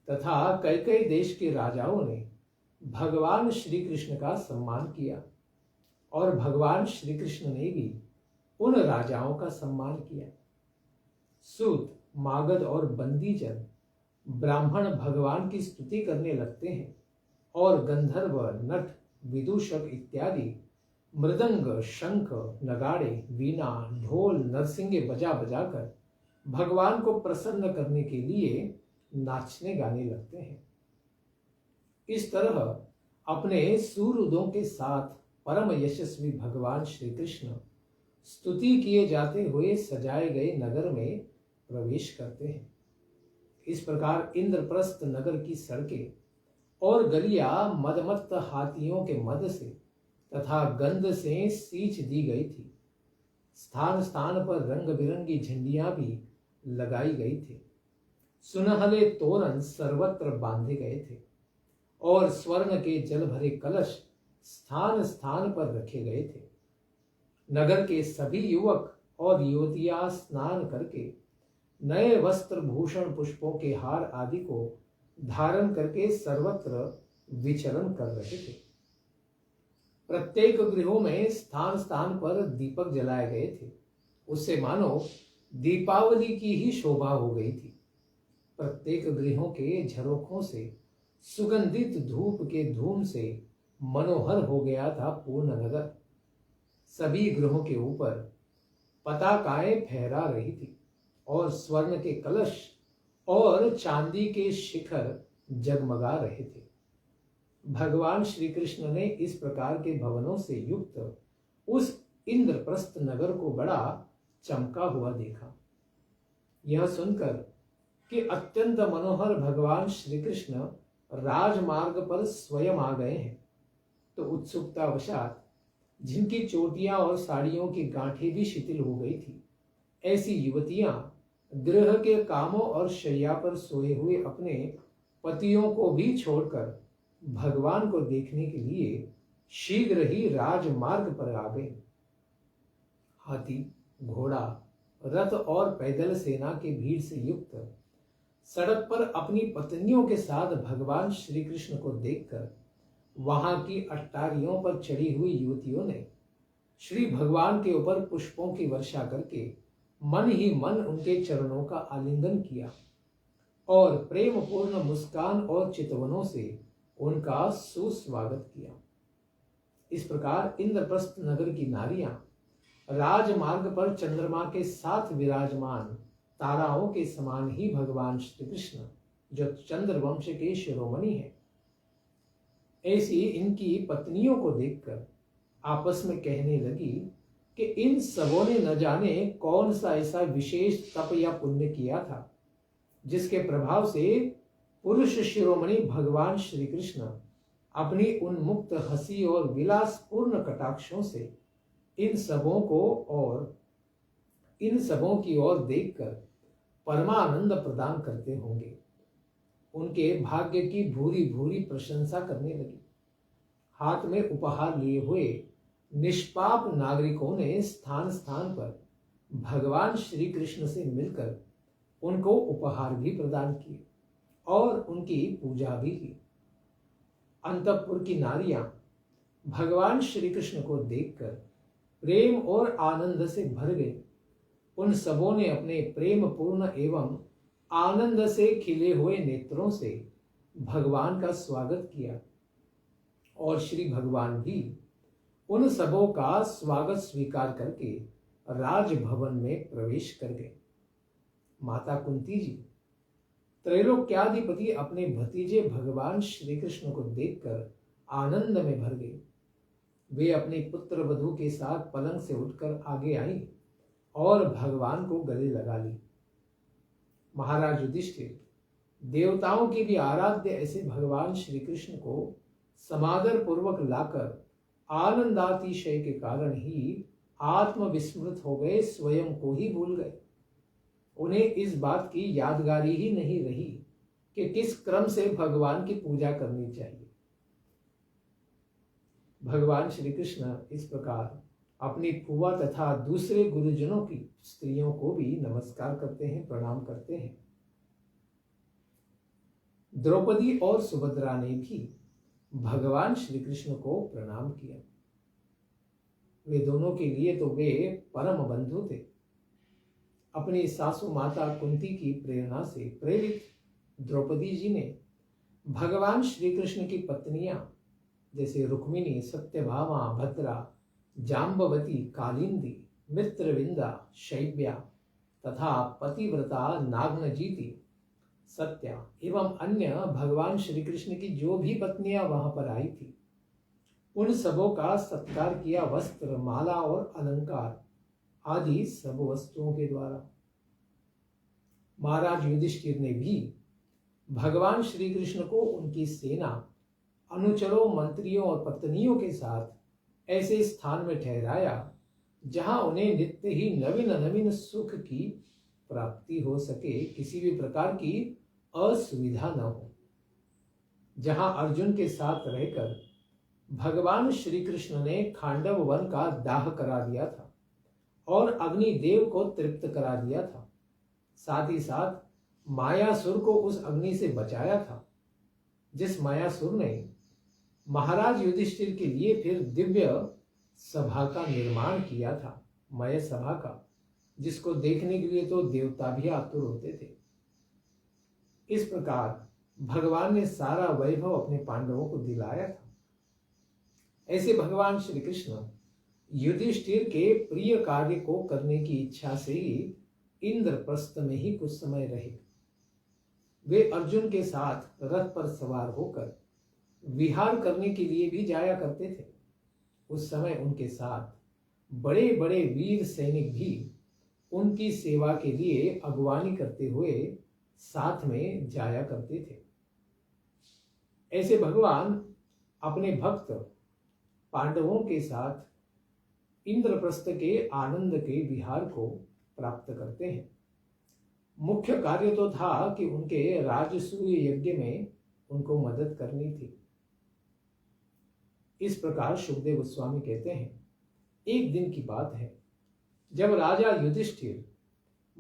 तथा कैकेयी देश के राजाओं ने भगवान श्री कृष्ण का सम्मान किया और भगवान श्री कृष्ण ने भी उन राजाओं का सम्मान किया। सूत, मागध और बंदीजन ब्राह्मण भगवान की स्तुति करने लगते हैं और गंधर्व, नट, विदूषक इत्यादि मृदंग, शंख, नगाड़े, वीणा, ढोल, नरसिंगे बजा बजाकर भगवान को प्रसन्न करने के लिए नाचने गाने लगते हैं। इस तरह अपने सूरदों के साथ परम यशस्वी भगवान श्री कृष्ण स्तुति किए जाते हुए सजाए गए नगर में प्रवेश करते हैं। इस प्रकार इंद्रप्रस्थ नगर की सड़कें और गलियां मदमत्त हाथियों के मद से तथा गंध से सींच दी गई थी। स्थान स्थान पर रंग बिरंगी झंडियां भी लगाई गई थी। सुनहले तोरण सर्वत्र बांधे गए थे और स्वर्ण के जल भरे कलश स्थान स्थान पर रखे गए थे। नगर के सभी युवक और युवतियां स्नान करके नए वस्त्र, भूषण, पुष्पों के हार आदि को धारण करके सर्वत्र विचरण कर रहे थे। प्रत्येक गृहों में स्थान स्थान पर दीपक जलाए गए थे। उससे मानो दीपावली की ही शोभा हो गई थी। प्रत्येक गृहों के झरोखों से सुगंधित धूप के धूम से मनोहर हो गया था पूर्ण नगर। सभी गृहों के ऊपर पताकाएं फहरा रही थी और स्वर्ण के कलश और चांदी के शिखर जगमगा रहे थे। भगवान श्री कृष्ण ने इस प्रकार के भवनों से युक्त उस इंद्रप्रस्थ नगर को बड़ा चमका हुआ देखा। यह सुनकर कि अत्यंत मनोहर भगवान श्री कृष्ण राजमार्ग पर स्वयं आ गए हैं, तो उत्सुकतावशात जिनकी चोटियां और साड़ियों की गांठें भी शिथिल हो गई थी, ऐसी युवतियां गृह के कामों और शैया पर सोए हुए अपने पतियों को भी छोड़कर भगवान को देखने के लिए शीघ्र ही राजमार्ग पर आ गए। हाथी, घोड़ा, रथ और पैदल सेना की भीड़ से युक्त सड़क पर अपनी पत्नियों के साथ भगवान श्री कृष्ण को देखकर वहां की अट्टारियों पर चढ़ी हुई युवतियों ने श्री भगवान के ऊपर पुष्पों की वर्षा करके मन ही मन उनके चरणों का आलिंगन किया और प्रेम पूर्ण मुस्कान और चितवनों से उनका सुस्वागत किया। इस प्रकार इंद्रप्रस्थ नगर की नारियां राजमार्ग पर चंद्रमा के साथ विराजमान ताराओं के समान ही भगवान श्री कृष्ण जो चंद्रवंश के शिरोमणि हैं, ऐसी इनकी पत्नियों को देखकर आपस में कहने लगी कि इन सबों ने न जाने कौन सा ऐसा विशेष तप या पुण्य किया था जिसके प्रभाव से पुरुष शिरोमणि भगवान श्री कृष्ण अपनी उन्मुक्त हंसी और विलासपूर्ण कटाक्षों से इन सबों की ओर देखकर परमानंद प्रदान करते होंगे। उनके भाग्य की भूरी भूरी प्रशंसा करने लगी। हाथ में उपहार लिए हुए निष्पाप नागरिकों ने स्थान स्थान पर भगवान श्री कृष्ण से मिलकर उनको उपहार भी प्रदान किए और उनकी पूजा भी की। अंतःपुर की नारियां भगवान श्री कृष्ण को देखकर प्रेम और आनंद से भर गई। उन सबों ने अपने प्रेम पूर्ण एवं आनंद से खिले हुए नेत्रों से भगवान का स्वागत किया और श्री भगवान भी उन सबों का स्वागत स्वीकार करके राजभवन में प्रवेश कर गए। माता कुंती जी त्रैलोक्याधिपति अपने भतीजे भगवान श्री कृष्ण को देखकर आनंद में भर गई। वे अपने पुत्र वधू के साथ पलंग से उठकर आगे आई और भगवान को गले लगा ली। महाराज युधिष्ठिर देवताओं की भी आराध्य ऐसे भगवान श्री कृष्ण को समादर पूर्वक लाकर आनंदातिशय के कारण ही आत्मविस्मृत हो गए, स्वयं को ही भूल गए। उन्हें इस बात की यादगारी ही नहीं रही कि किस क्रम से भगवान की पूजा करनी चाहिए। भगवान श्री कृष्ण इस प्रकार अपनी फुआ तथा दूसरे गुरुजनों की स्त्रियों को भी नमस्कार करते हैं, प्रणाम करते हैं। द्रौपदी और सुभद्रा ने भी भगवान श्री कृष्ण को प्रणाम किया। वे दोनों के लिए तो वे परम बंधु थे। अपनी सासू माता कुंती की प्रेरणा से प्रेरित द्रौपदी जी ने भगवान श्री कृष्ण की पत्नियां जैसे रुक्मिणी, सत्यभामा, भद्रा, जाम्बवती, कालिंदी, मित्रविंदा, शैव्या तथा पतिव्रता नागनजीति, सत्या एवं अन्य भगवान श्री कृष्ण की जो भी पत्नियां वहां पर आई थी, उन सबों का सत्कार किया वस्त्र, माला और अलंकार आदि सब वस्तुओं के द्वारा। महाराज युधिष्ठिर ने भी भगवान श्री कृष्ण को उनकी सेना, अनुचरों, मंत्रियों और पत्नियों के साथ ऐसे स्थान में ठहराया जहां उन्हें नित्य ही नवीन नवीन सुख की प्राप्ति हो सके, किसी भी प्रकार की असुविधा न हो। जहां अर्जुन के साथ रहकर भगवान श्री कृष्ण ने खांडव वन का दाह करा दिया था और अग्निदेव को तृप्त करा दिया था, साथ ही साथ मायासुर को उस अग्नि से बचाया था जिस मायासुर ने महाराज युधिष्ठिर के लिए फिर दिव्य सभा का निर्माण किया था, मय सभा का, जिसको देखने के लिए तो देवता भी आतुर होते थे। इस प्रकार भगवान ने सारा वैभव अपने पांडवों को दिलाया था। ऐसे भगवान श्री कृष्ण युधिष्ठिर के प्रिय कार्य को करने की इच्छा से ही इंद्रप्रस्थ में ही कुछ समय रहे। वे अर्जुन के साथ रथ पर सवार होकर विहार करने के लिए भी जाया करते थे। उस समय उनके साथ बड़े बड़े वीर सैनिक भी उनकी सेवा के लिए अगवानी करते हुए साथ में जाया करते थे। ऐसे भगवान अपने भक्त पांडवों के साथ इंद्रप्रस्थ के आनंद के विहार को प्राप्त करते हैं। मुख्य कार्य तो था कि उनके राजसूय यज्ञ में उनको मदद करनी थी। इस प्रकार सुखदेव गोस्वामी कहते हैं, एक दिन की बात है जब राजा युधिष्ठिर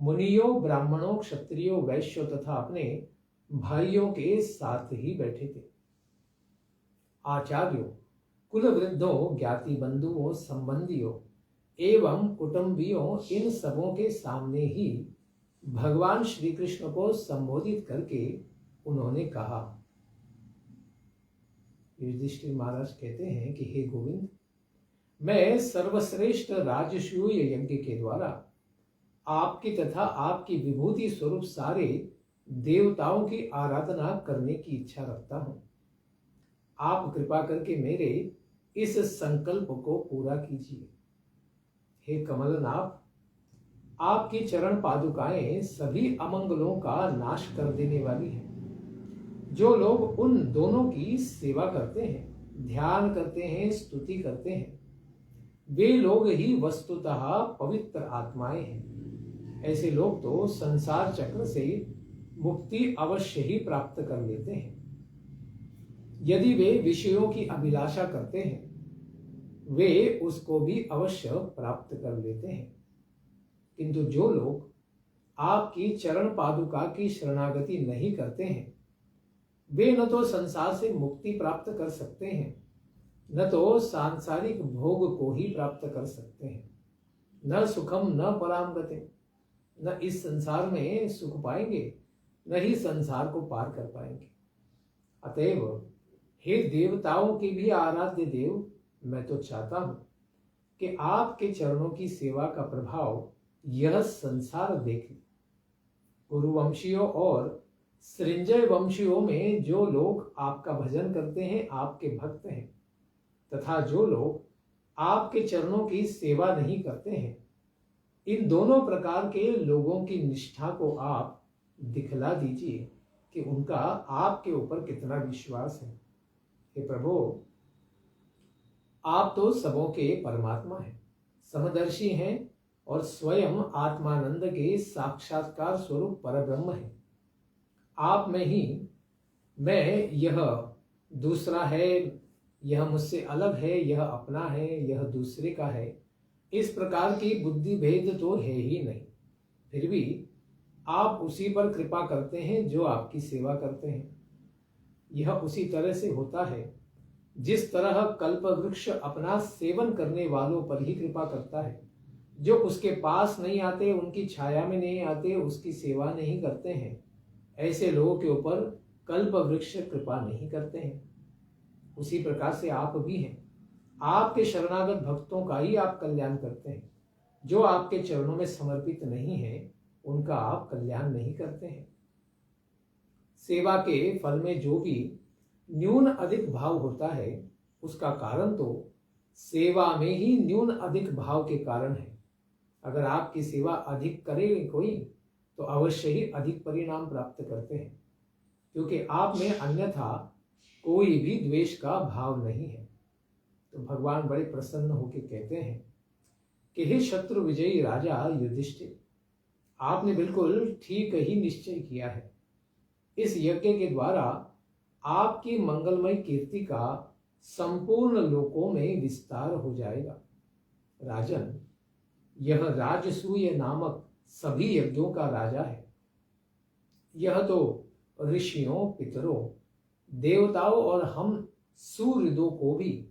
मुनियों, ब्राह्मणों, क्षत्रियों, वैश्यों तथा अपने भाइयों के साथ ही बैठे थे। आचार्यों, कुल वृद्धों, ज्ञाति बंधुओं, संबंधियों एवं कुटुंबियों, इन सबों के सामने ही भगवान श्री कृष्ण को संबोधित करके उन्होंने कहा। युधिष्ठिर महाराज कहते हैं कि हे गोविंद, मैं सर्वश्रेष्ठ राजसूय यज्ञ के द्वारा आपकी तथा आपकी विभूति स्वरूप सारे देवताओं की आराधना करने की इच्छा रखता हूं। आप कृपा करके मेरे इस संकल्प को पूरा कीजिए। हे कमलनाथ, आपकी चरण पादुकाएं सभी अमंगलों का नाश कर देने वाली हैं। जो लोग उन दोनों की सेवा करते हैं, ध्यान करते हैं, स्तुति करते हैं, वे लोग ही वस्तुतः पवित्र आत्माएं हैं। ऐसे लोग तो संसार चक्र से मुक्ति अवश्य ही प्राप्त कर लेते हैं। यदि वे विषयों की अभिलाषा करते हैं, वे उसको भी अवश्य प्राप्त कर लेते हैं। किंतु जो लोग आपकी चरण पादुका की शरणागति नहीं करते हैं, वे न तो संसार से मुक्ति प्राप्त कर सकते हैं, न तो सांसारिक भोग को ही प्राप्त कर सकते हैं। न सुखम न पराम गते, न इस संसार में सुख पाएंगे, न ही संसार को पार कर पाएंगे। अतएव हे देवताओं के भी आराध्य देव, मैं तो चाहता हूं कि आपके चरणों की सेवा का प्रभाव यह संसार देखे। कुरुवंशियों और सृंजय वंशियों में जो लोग आपका भजन करते हैं, आपके भक्त हैं, तथा जो लोग आपके चरणों की सेवा नहीं करते हैं, इन दोनों प्रकार के लोगों की निष्ठा को आप दिखला दीजिए कि उनका आपके ऊपर कितना विश्वास है। हे प्रभु, आप तो सबों के परमात्मा हैं, समदर्शी हैं और स्वयं आत्मानंद के साक्षात्कार स्वरूप परब्रह्म हैं। आप में ही मैं, यह दूसरा है, यह मुझसे अलग है, यह अपना है, यह दूसरे का है, इस प्रकार की बुद्धि भेद तो है ही नहीं। फिर भी आप उसी पर कृपा करते हैं जो आपकी सेवा करते हैं। यह उसी तरह से होता है जिस तरह कल्प वृक्ष अपना सेवन करने वालों पर ही कृपा करता है। जो उसके पास नहीं आते, उनकी छाया में नहीं आते, उसकी सेवा नहीं करते हैं, ऐसे लोगों के ऊपर कल्प वृक्ष कृपा नहीं करते हैं। उसी प्रकार से आप भी हैं। आपके शरणागत भक्तों का ही आप कल्याण करते हैं। जो आपके चरणों में समर्पित नहीं है, उनका आप कल्याण नहीं करते हैं। सेवा के फल में जो भी न्यून अधिक भाव होता है, उसका कारण तो सेवा में ही न्यून अधिक भाव के कारण है। अगर आपकी सेवा अधिक करे कोई, तो अवश्य ही अधिक परिणाम प्राप्त करते हैं, क्योंकि आप में अन्यथा कोई भी द्वेष का भाव नहीं है। तो भगवान बड़े प्रसन्न होकर कहते हैं कि हे शत्रु विजयी राजा युधिष्ठिर, आपने बिल्कुल ठीक ही निश्चय किया है। इस यज्ञ के द्वारा आपकी मंगलमय कीर्ति का संपूर्ण लोकों में विस्तार हो जाएगा। राजन, यह राजसूय नामक सभी यज्ञों का राजा है। यह तो ऋषियों, पितरों, देवताओं और हम सूर्यों को भी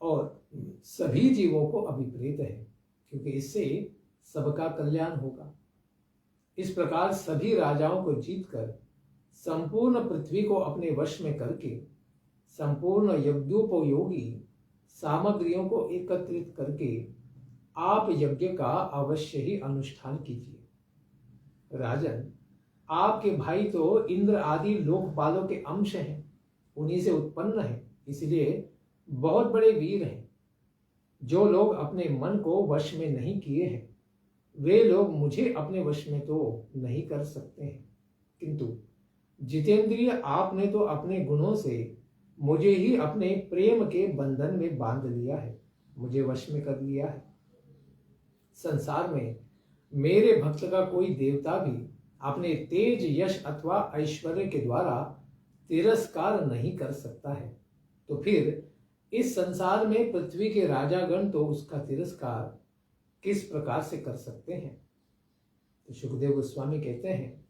और सभी जीवों को अभिप्रेत है, क्योंकि इससे सबका कल्याण होगा। इस प्रकार सभी राजाओं को जीतकर संपूर्ण पृथ्वी को अपने वश में करके संपूर्ण यज्ञोपयोगी सामग्रियों को एकत्रित करके आप यज्ञ का अवश्य ही अनुष्ठान कीजिए। राजन, आपके भाई तो इंद्र आदि लोकपालों के अंश हैं, उन्हीं से उत्पन्न है, इसलिए बहुत बड़े वीर हैं। जो लोग अपने मन को वश में नहीं किए हैं, वे लोग मुझे अपने वश में तो नहीं कर सकते हैं। किंतु जितेंद्रिय आपने तो अपने गुणों से मुझे ही अपने प्रेम के बंधन में बांध लिया है, मुझे वश में कर लिया है। संसार में मेरे भक्त का कोई देवता भी अपने तेज, यश अथवा ऐश्वर्य के द्वारा तिरस्कार नहीं कर सकता है। तो फिर इस संसार में पृथ्वी के राजागण तो उसका तिरस्कार किस प्रकार से कर सकते हैं। तो सुखदेव गोस्वामी कहते हैं,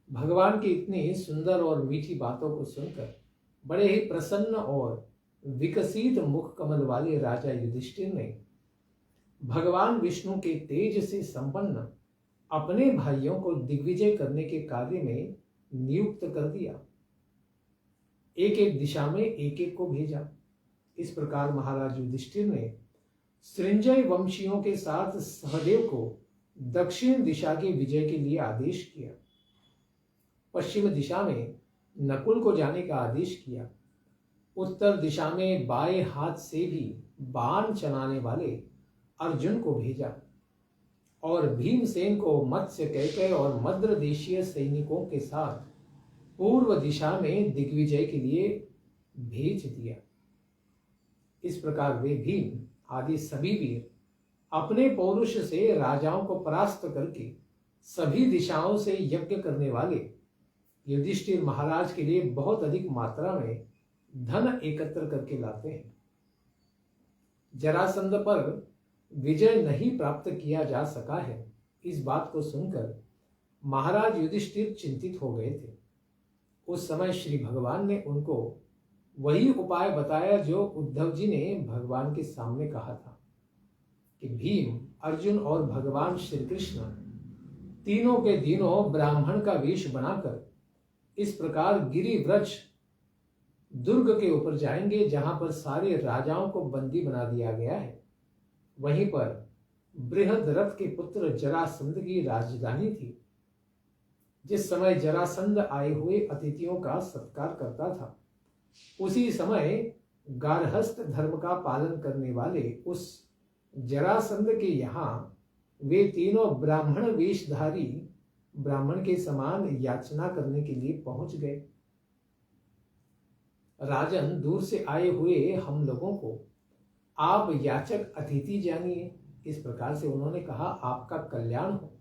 भगवान की इतनी सुंदर और मीठी बातों को सुनकर बड़े ही प्रसन्न और विकसित मुख कमल वाले राजा युधिष्ठिर ने भगवान विष्णु के तेज से संपन्न अपने भाइयों को दिग्विजय करने के कार्य में नियुक्त कर दिया। एक एक दिशा में एक एक को भेजा। इस प्रकार महाराज युधिष्ठिर ने सृंजय वंशियों के साथ सहदेव को दक्षिण दिशा के विजय के लिए आदेश किया। पश्चिम दिशा में नकुल को जाने का आदेश किया। उत्तर दिशा में बाएं हाथ से भी बाण चलाने वाले अर्जुन को भेजा और भीमसेन को मत्स्य कैकय और मद्र देशीय सैनिकों के साथ पूर्व दिशा में दिग्विजय के लिए भेज दिया। इस प्रकार वे भीम आदि सभी वीर अपने पौरुष से राजाओं को परास्त करके सभी दिशाओं से यज्ञ करने वाले युधिष्ठिर महाराज के लिए बहुत अधिक मात्रा में धन एकत्र करके लाते हैं। जरासंध पर विजय नहीं प्राप्त किया जा सका है, इस बात को सुनकर महाराज युधिष्ठिर चिंतित हो गए थे। उस समय श्री भगवान ने उनको वही उपाय बताया जो उद्धव जी ने भगवान के सामने कहा था कि भीम, अर्जुन और भगवान श्री कृष्ण तीनों के दिनों ब्राह्मण का वेश बनाकर इस प्रकार गिरिव्रज दुर्ग के ऊपर जाएंगे जहां पर सारे राजाओं को बंदी बना दिया गया है। वहीं पर बृहद्रथ के पुत्र जरासंध की राजधानी थी। जिस समय जरासंध आए हुए अतिथियों का सत्कार करता था, उसी समय गार्हस्थ धर्म का पालन करने वाले उस जरासंध के यहाँ वे तीनों ब्राह्मण वेशधारी ब्राह्मण के समान याचना करने के लिए पहुंच गए। राजन, दूर से आए हुए हम लोगों को आप याचक अतिथि जानिए। इस प्रकार से उन्होंने कहा, आपका कल्याण हो।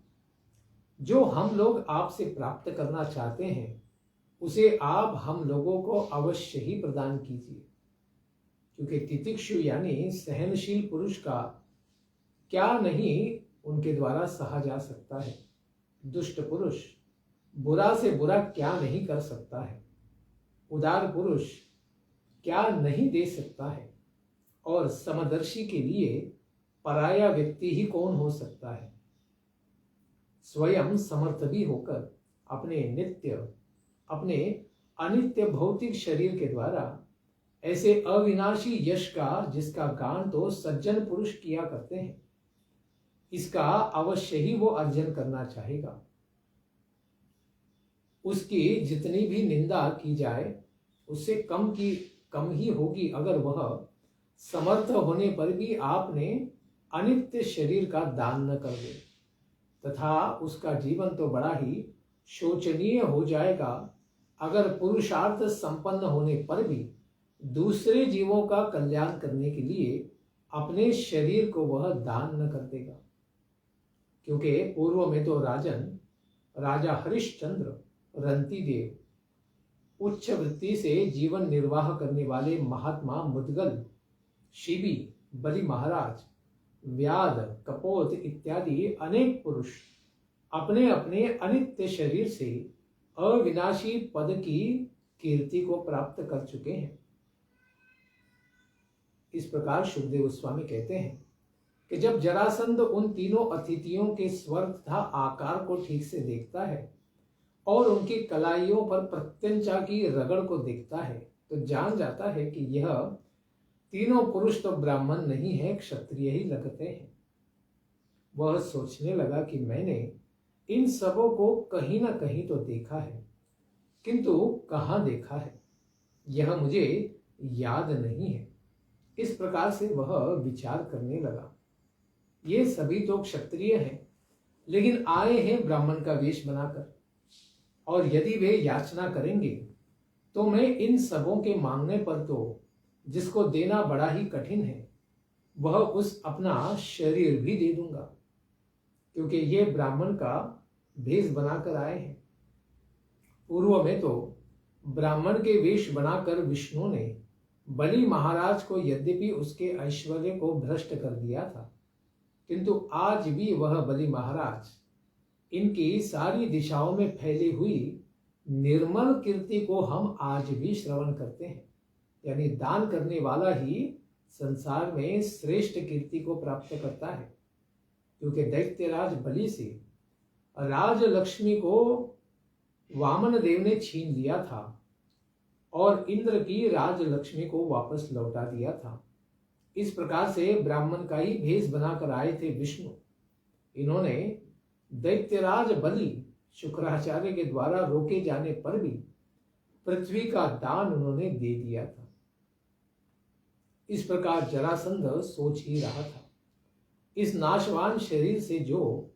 जो हम लोग आपसे प्राप्त करना चाहते हैं उसे आप हम लोगों को अवश्य ही प्रदान कीजिए, क्योंकि तितिक्षु यानी सहनशील पुरुष का क्या नहीं उनके द्वारा सहा जा सकता है। दुष्ट पुरुष बुरा से बुरा क्या नहीं कर सकता है। उदार पुरुष क्या नहीं दे सकता है। और समदर्शी के लिए पराया व्यक्ति ही कौन हो सकता है। स्वयं समर्थ भी होकर अपने अनित्य भौतिक शरीर के द्वारा ऐसे अविनाशी यश का, जिसका गान तो सज्जन पुरुष किया करते हैं, इसका अवश्य ही वो अर्जन करना चाहेगा। उसकी जितनी भी निंदा की जाए उससे कम ही होगी अगर वह समर्थ होने पर भी आपने अनित्य शरीर का दान न कर दे, तथा उसका जीवन तो बड़ा ही शोचनीय हो जाएगा अगर पुरुषार्थ संपन्न होने पर भी दूसरे जीवों का कल्याण करने के लिए अपने शरीर को वह दान न कर देगा। क्योंकि पूर्व में तो राजा हरिश्चंद्र, रंतिदेव, उच्च वृत्ति से जीवन निर्वाह करने वाले महात्मा मुद्गल, शिबी, बलि महाराज, व्याध, कपोत इत्यादि अनेक पुरुष अपने अपने अनित्य शरीर से अविनाशी पद की कीर्ति को प्राप्त कर चुके हैं। इस प्रकार सुखदेव गोस्वामी कहते हैं कि जब जरासंध उन तीनों अतिथियों के स्वर तथा आकार को ठीक से देखता है और उनकी कलाइयों पर प्रत्यंचा की रगड़ को देखता है, तो जान जाता है कि यह तीनों पुरुष तो ब्राह्मण नहीं है, क्षत्रिय ही लगते हैं। वह सोचने लगा कि मैंने इन सबों को कहीं ना कहीं तो देखा है, किंतु कहाँ देखा है यह मुझे याद नहीं है। इस प्रकार से वह विचार करने लगा, ये सभी तो क्षत्रिय हैं, लेकिन आए हैं ब्राह्मण का वेश बनाकर, और यदि वे याचना करेंगे तो मैं इन सबों के मांगने पर तो जिसको देना बड़ा ही कठिन है, वह उस अपना शरीर भी दे दूंगा, क्योंकि ये ब्राह्मण का भेष बनाकर आए हैं। पूर्व में तो ब्राह्मण के वेश बनाकर विष्णु ने बलि महाराज को यद्यपि उसके ऐश्वर्य को भ्रष्ट कर दिया था, किंतु आज भी वह बलि महाराज इनकी सारी दिशाओं में फैली हुई निर्मल कीर्ति को हम आज भी श्रवण करते हैं। यानी दान करने वाला ही संसार में श्रेष्ठ कीर्ति को प्राप्त करता है, क्योंकि दैत्यराज बलि से राज लक्ष्मी को वामन देव ने छीन लिया था और इंद्र की राज लक्ष्मी को वापस लौटा दिया था। इस प्रकार से ब्राह्मण का ही भेष बनाकर आए थे विष्णु। इन्होंने दैत्यराज बलि शुक्राचार्य के द्वारा रोके जाने पर भी पृथ्वी का दान उन्होंने दे दिया था। इस प्रकार जरासंध सोच ही रहा था, इस नाशवान शरीर से जो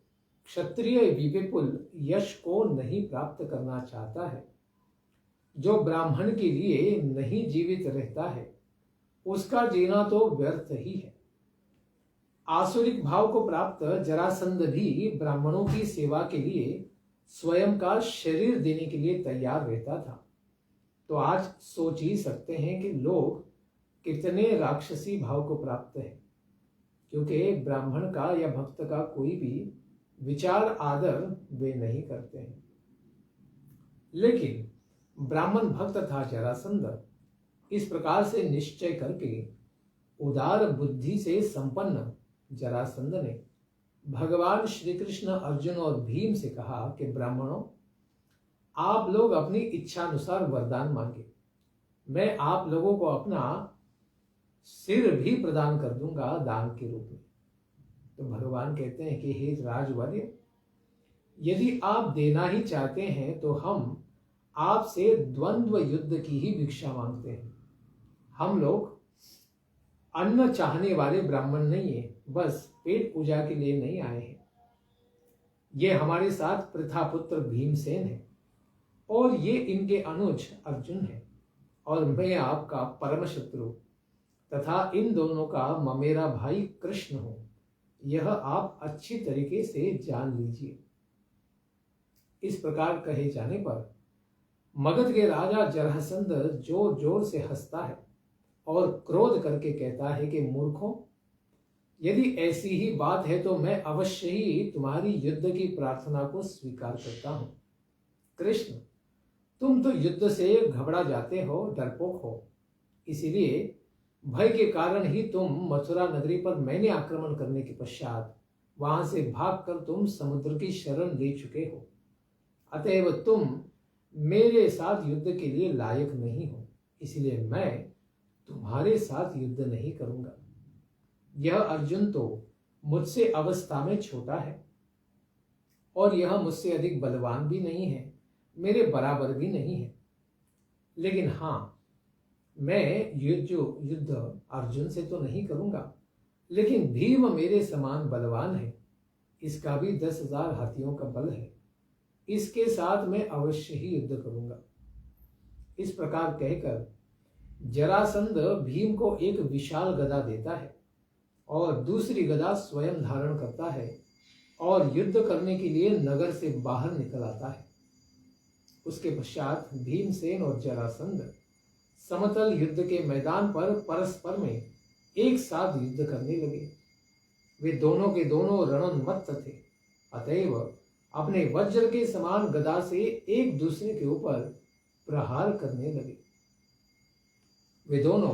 क्षत्रिय विपुल यश को नहीं प्राप्त करना चाहता है, जो ब्राह्मण के लिए नहीं जीवित रहता है, उसका जीना तो व्यर्थ ही है। आसुरिक भाव को प्राप्त जरासंध भी ब्राह्मणों की सेवा के लिए स्वयं का शरीर देने के लिए तैयार रहता था। तो आज सोच ही सकते हैं कि लोग कितने राक्षसी भाव को प्राप्त है, क्योंकि ब्राह्मण का या भक्त का कोई भी विचार आदर वे नहीं करते हैं। लेकिन ब्राह्मण भक्त था जरासंध। इस प्रकार से निश्चय करके उदार बुद्धि से संपन्न जरासंध ने भगवान श्री कृष्ण, अर्जुन और भीम से कहा कि ब्राह्मणों, आप लोग अपनी इच्छा अनुसार वरदान मांगे, मैं आप लोगों को अपना सिर भी प्रदान कर दूंगा दान के रूप में। तो भगवान कहते हैं कि हे राजवर्य, यदि आप देना ही चाहते हैं तो हम आपसे द्वंद्व युद्ध की ही भिक्षा मांगते हैं। हम लोग अन्न चाहने वाले ब्राह्मण नहीं है, बस पेट पूजा के लिए नहीं आए हैं। ये हमारे साथ प्रथापुत्र भीमसेन है और ये इनके अनुज अर्जुन है, और मैं आपका परम शत्रु तथा इन दोनों का ममेरा भाई कृष्ण हूं। यह आप अच्छी तरीके से जान लीजिए। इस प्रकार कहे जाने पर मगध के राजा जरासंध जोर जोर से हंसता है और क्रोध करके कहता है कि मूर्खों, यदि ऐसी ही बात है तो मैं अवश्य ही तुम्हारी युद्ध की प्रार्थना को स्वीकार करता हूं। कृष्ण, तुम तो युद्ध से घबरा जाते हो, डरपोक हो, इसीलिए भय के कारण ही तुम मथुरा नगरी पर मैंने आक्रमण करने के पश्चात वहां से भागकर तुम समुद्र की शरण ले चुके हो। अतएव तुम मेरे साथ युद्ध के लिए लायक नहीं हो, इसलिए मैं तुम्हारे साथ युद्ध नहीं करूंगा। यह अर्जुन तो मुझसे अवस्था में छोटा है और यह मुझसे अधिक बलवान भी नहीं है, मेरे बराबर भी नहीं है। लेकिन हाँ, मैं युद्ध अर्जुन से तो नहीं करूंगा, लेकिन भीम मेरे समान बलवान है, इसका भी 10,000 हाथियों का बल है, इसके साथ मैं अवश्य ही युद्ध करूंगा। इस प्रकार कहकर जरासंध भीम को एक विशाल गदा देता है और दूसरी गदा स्वयं धारण करता है और युद्ध करने के लिए नगर से बाहर निकल आता है। उसके पश्चात भीमसेन और जरासंध समतल युद्ध के मैदान पर परस्पर में एक साथ युद्ध करने लगे। वे दोनों के दोनों रणोन्मत्त थे, अतएव अपने वज्र के समान गदा से एक दूसरे के ऊपर प्रहार करने लगे। वे दोनों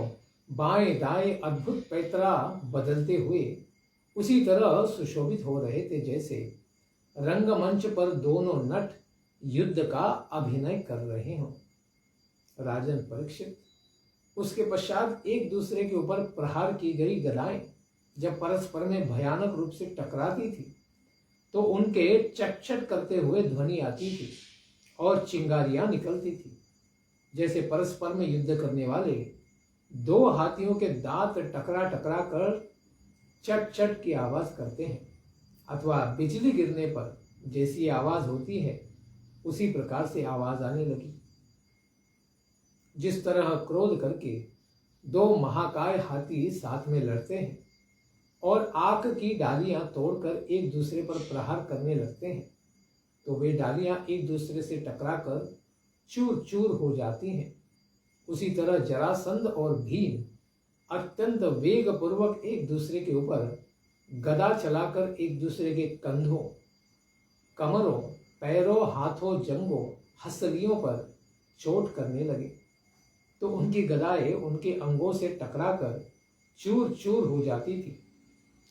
बाएं दाएं अद्भुत पैतरा बदलते हुए उसी तरह सुशोभित हो रहे थे जैसे रंगमंच पर दोनों नट युद्ध का अभिनय कर रहे हों। राजन परीक्षित, उसके पश्चात एक दूसरे के ऊपर प्रहार की गई गदाएं जब परस्पर में भयानक रूप से टकराती थी तो उनके चटचट करते हुए ध्वनि आती थी और चिंगारियां निकलती थी, जैसे परस्पर में युद्ध करने वाले दो हाथियों के दांत टकरा टकरा कर चट चट की आवाज करते हैं, अथवा बिजली गिरने पर जैसी आवाज होती है उसी प्रकार से आवाज आने लगी। जिस तरह क्रोध करके दो महाकाय हाथी साथ में लड़ते हैं और आक की डालियां तोड़कर एक दूसरे पर प्रहार करने लगते हैं, तो वे डालियां एक दूसरे से टकराकर चूर चूर हो जाती हैं, उसी तरह जरासंध और भीम अत्यंत वेग पूर्वक एक दूसरे के ऊपर गदा चलाकर एक दूसरे के कंधों कमरों, पैरों, हाथों, जंगों, हथेलियों पर चोट करने लगे तो उनकी गदाएं उनके अंगों से टकराकर चूर चूर हो जाती थी।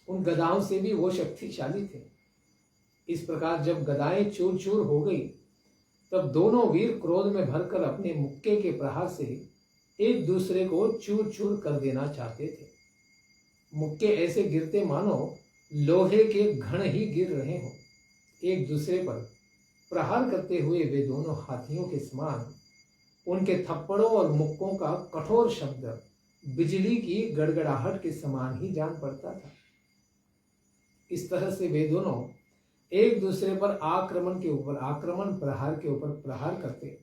उन गदाओं से भी वो शक्तिशाली थे। इस प्रकार जब गदाएं चूर चूर हो गई तब दोनों वीर क्रोध में भरकर अपने मुक्के के प्रहार से एक दूसरे को चूर चूर कर देना चाहते थे। मुक्के ऐसे गिरते मानो लोहे के घण ही गिर रहे हों। एक दूसरे पर प्रहार करते हुए वे दोनों हाथियों के समान। उनके थप्पड़ों और मुक्कों का कठोर शब्द बिजली की गड़गड़ाहट के समान ही जान पड़ता था। इस तरह से वे दोनों एक दूसरे पर आक्रमण के ऊपर आक्रमण, प्रहार के ऊपर प्रहार करते।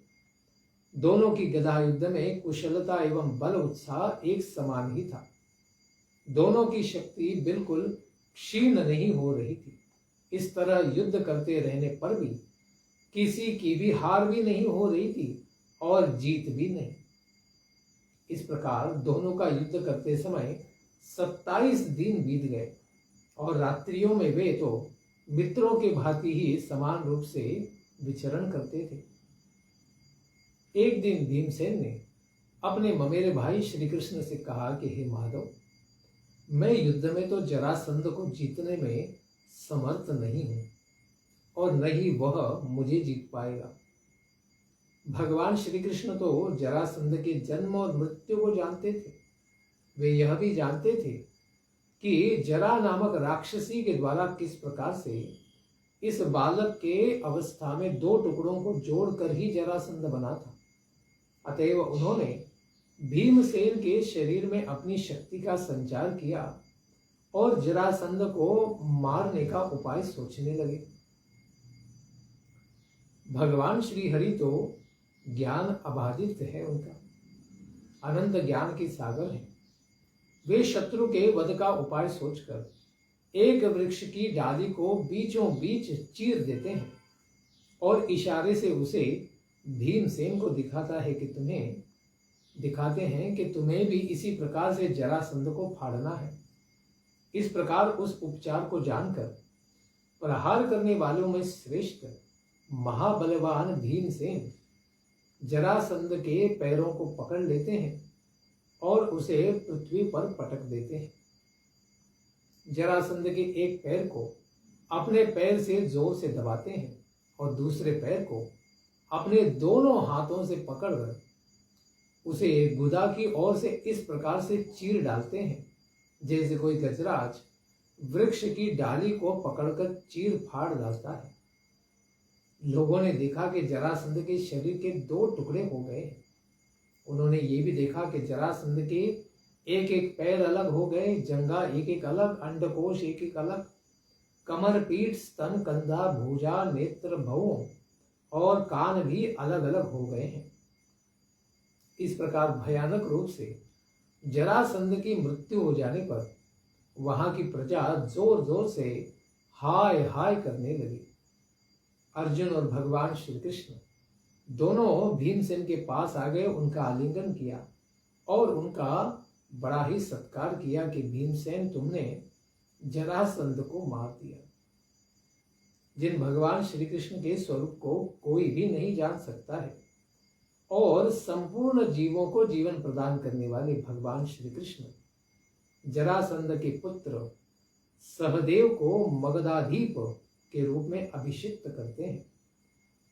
दोनों की गदा युद्ध में कुशलता एवं बल उत्साह एक समान ही था। दोनों की शक्ति बिल्कुल क्षीण नहीं हो रही थी। इस तरह युद्ध करते रहने पर भी किसी की भी हार भी नहीं हो रही थी और जीत भी नहीं। इस प्रकार दोनों का युद्ध करते समय 27 दिन बीत गए और रात्रियों में वे तो मित्रों के भांति ही समान रूप से विचरण करते थे। एक दिन भीमसेन ने अपने ममेरे भाई श्री कृष्ण से कहा कि हे माधव, मैं युद्ध में तो जरासंध को जीतने में समर्थ नहीं हूं और न ही वह मुझे जीत पाएगा। भगवान श्री कृष्ण तो जरासंध के जन्म और मृत्यु को जानते थे। वे यह भी जानते थे कि जरा नामक राक्षसी के द्वारा किस प्रकार से इस बालक के अवस्था में 2 टुकड़ों को जोड़कर ही जरासंध बना था। अतएव उन्होंने भीमसेन के शरीर में अपनी शक्ति का संचार किया और जरासंध को मारने का उपाय सोचने लगे। भगवान श्री हरि तो ज्ञान अबाधित है, उनका अनंत ज्ञान के सागर है। वे शत्रु के वध का उपाय सोचकर एक वृक्ष की डाली को बीचों बीच चीर देते हैं और इशारे से उसे भीमसेन को दिखाते हैं कि तुम्हें भी इसी प्रकार से जरासंध को फाड़ना है। इस प्रकार उस उपचार को जानकर प्रहार करने वालों में श्रेष्ठ महाबलवान भीमसेन जरासंध के पैरों को पकड़ लेते हैं और उसे पृथ्वी पर पटक देते हैं। जरासंध के एक पैर को अपने पैर से जोर से दबाते हैं और दूसरे पैर को अपने दोनों हाथों से पकड़कर उसे गुदा की ओर से इस प्रकार से चीर डालते हैं जैसे कोई गजराज वृक्ष की डाली को पकड़कर चीर फाड़ डालता है। लोगों ने देखा कि जरासंध के शरीर के 2 टुकड़े हो गए। उन्होंने ये भी देखा कि जरासंध के एक एक पैर अलग हो गए, जंघा एक एक अलग, अंडकोश एक एक अलग, कमर, पीठ, स्तन, कंधा, भुजा, नेत्र, भवों और कान भी अलग अलग हो गए हैं। इस प्रकार भयानक रूप से जरासंध की मृत्यु हो जाने पर वहां की प्रजा जोर जोर से हाय हाय करने लगी। अर्जुन और भगवान श्री कृष्ण दोनों भीमसेन के पास आ गए, उनका आलिंगन किया और उनका बड़ा ही सत्कार किया कि भीमसेन, तुमने जरासंध को मार दिया। जिन भगवान श्री कृष्ण के स्वरूप को कोई भी नहीं जान सकता है और संपूर्ण जीवों को जीवन प्रदान करने वाले भगवान श्री कृष्ण जरासंध के पुत्र सहदेव को मगधाधीप के रूप में अभिषिक्त करते हैं।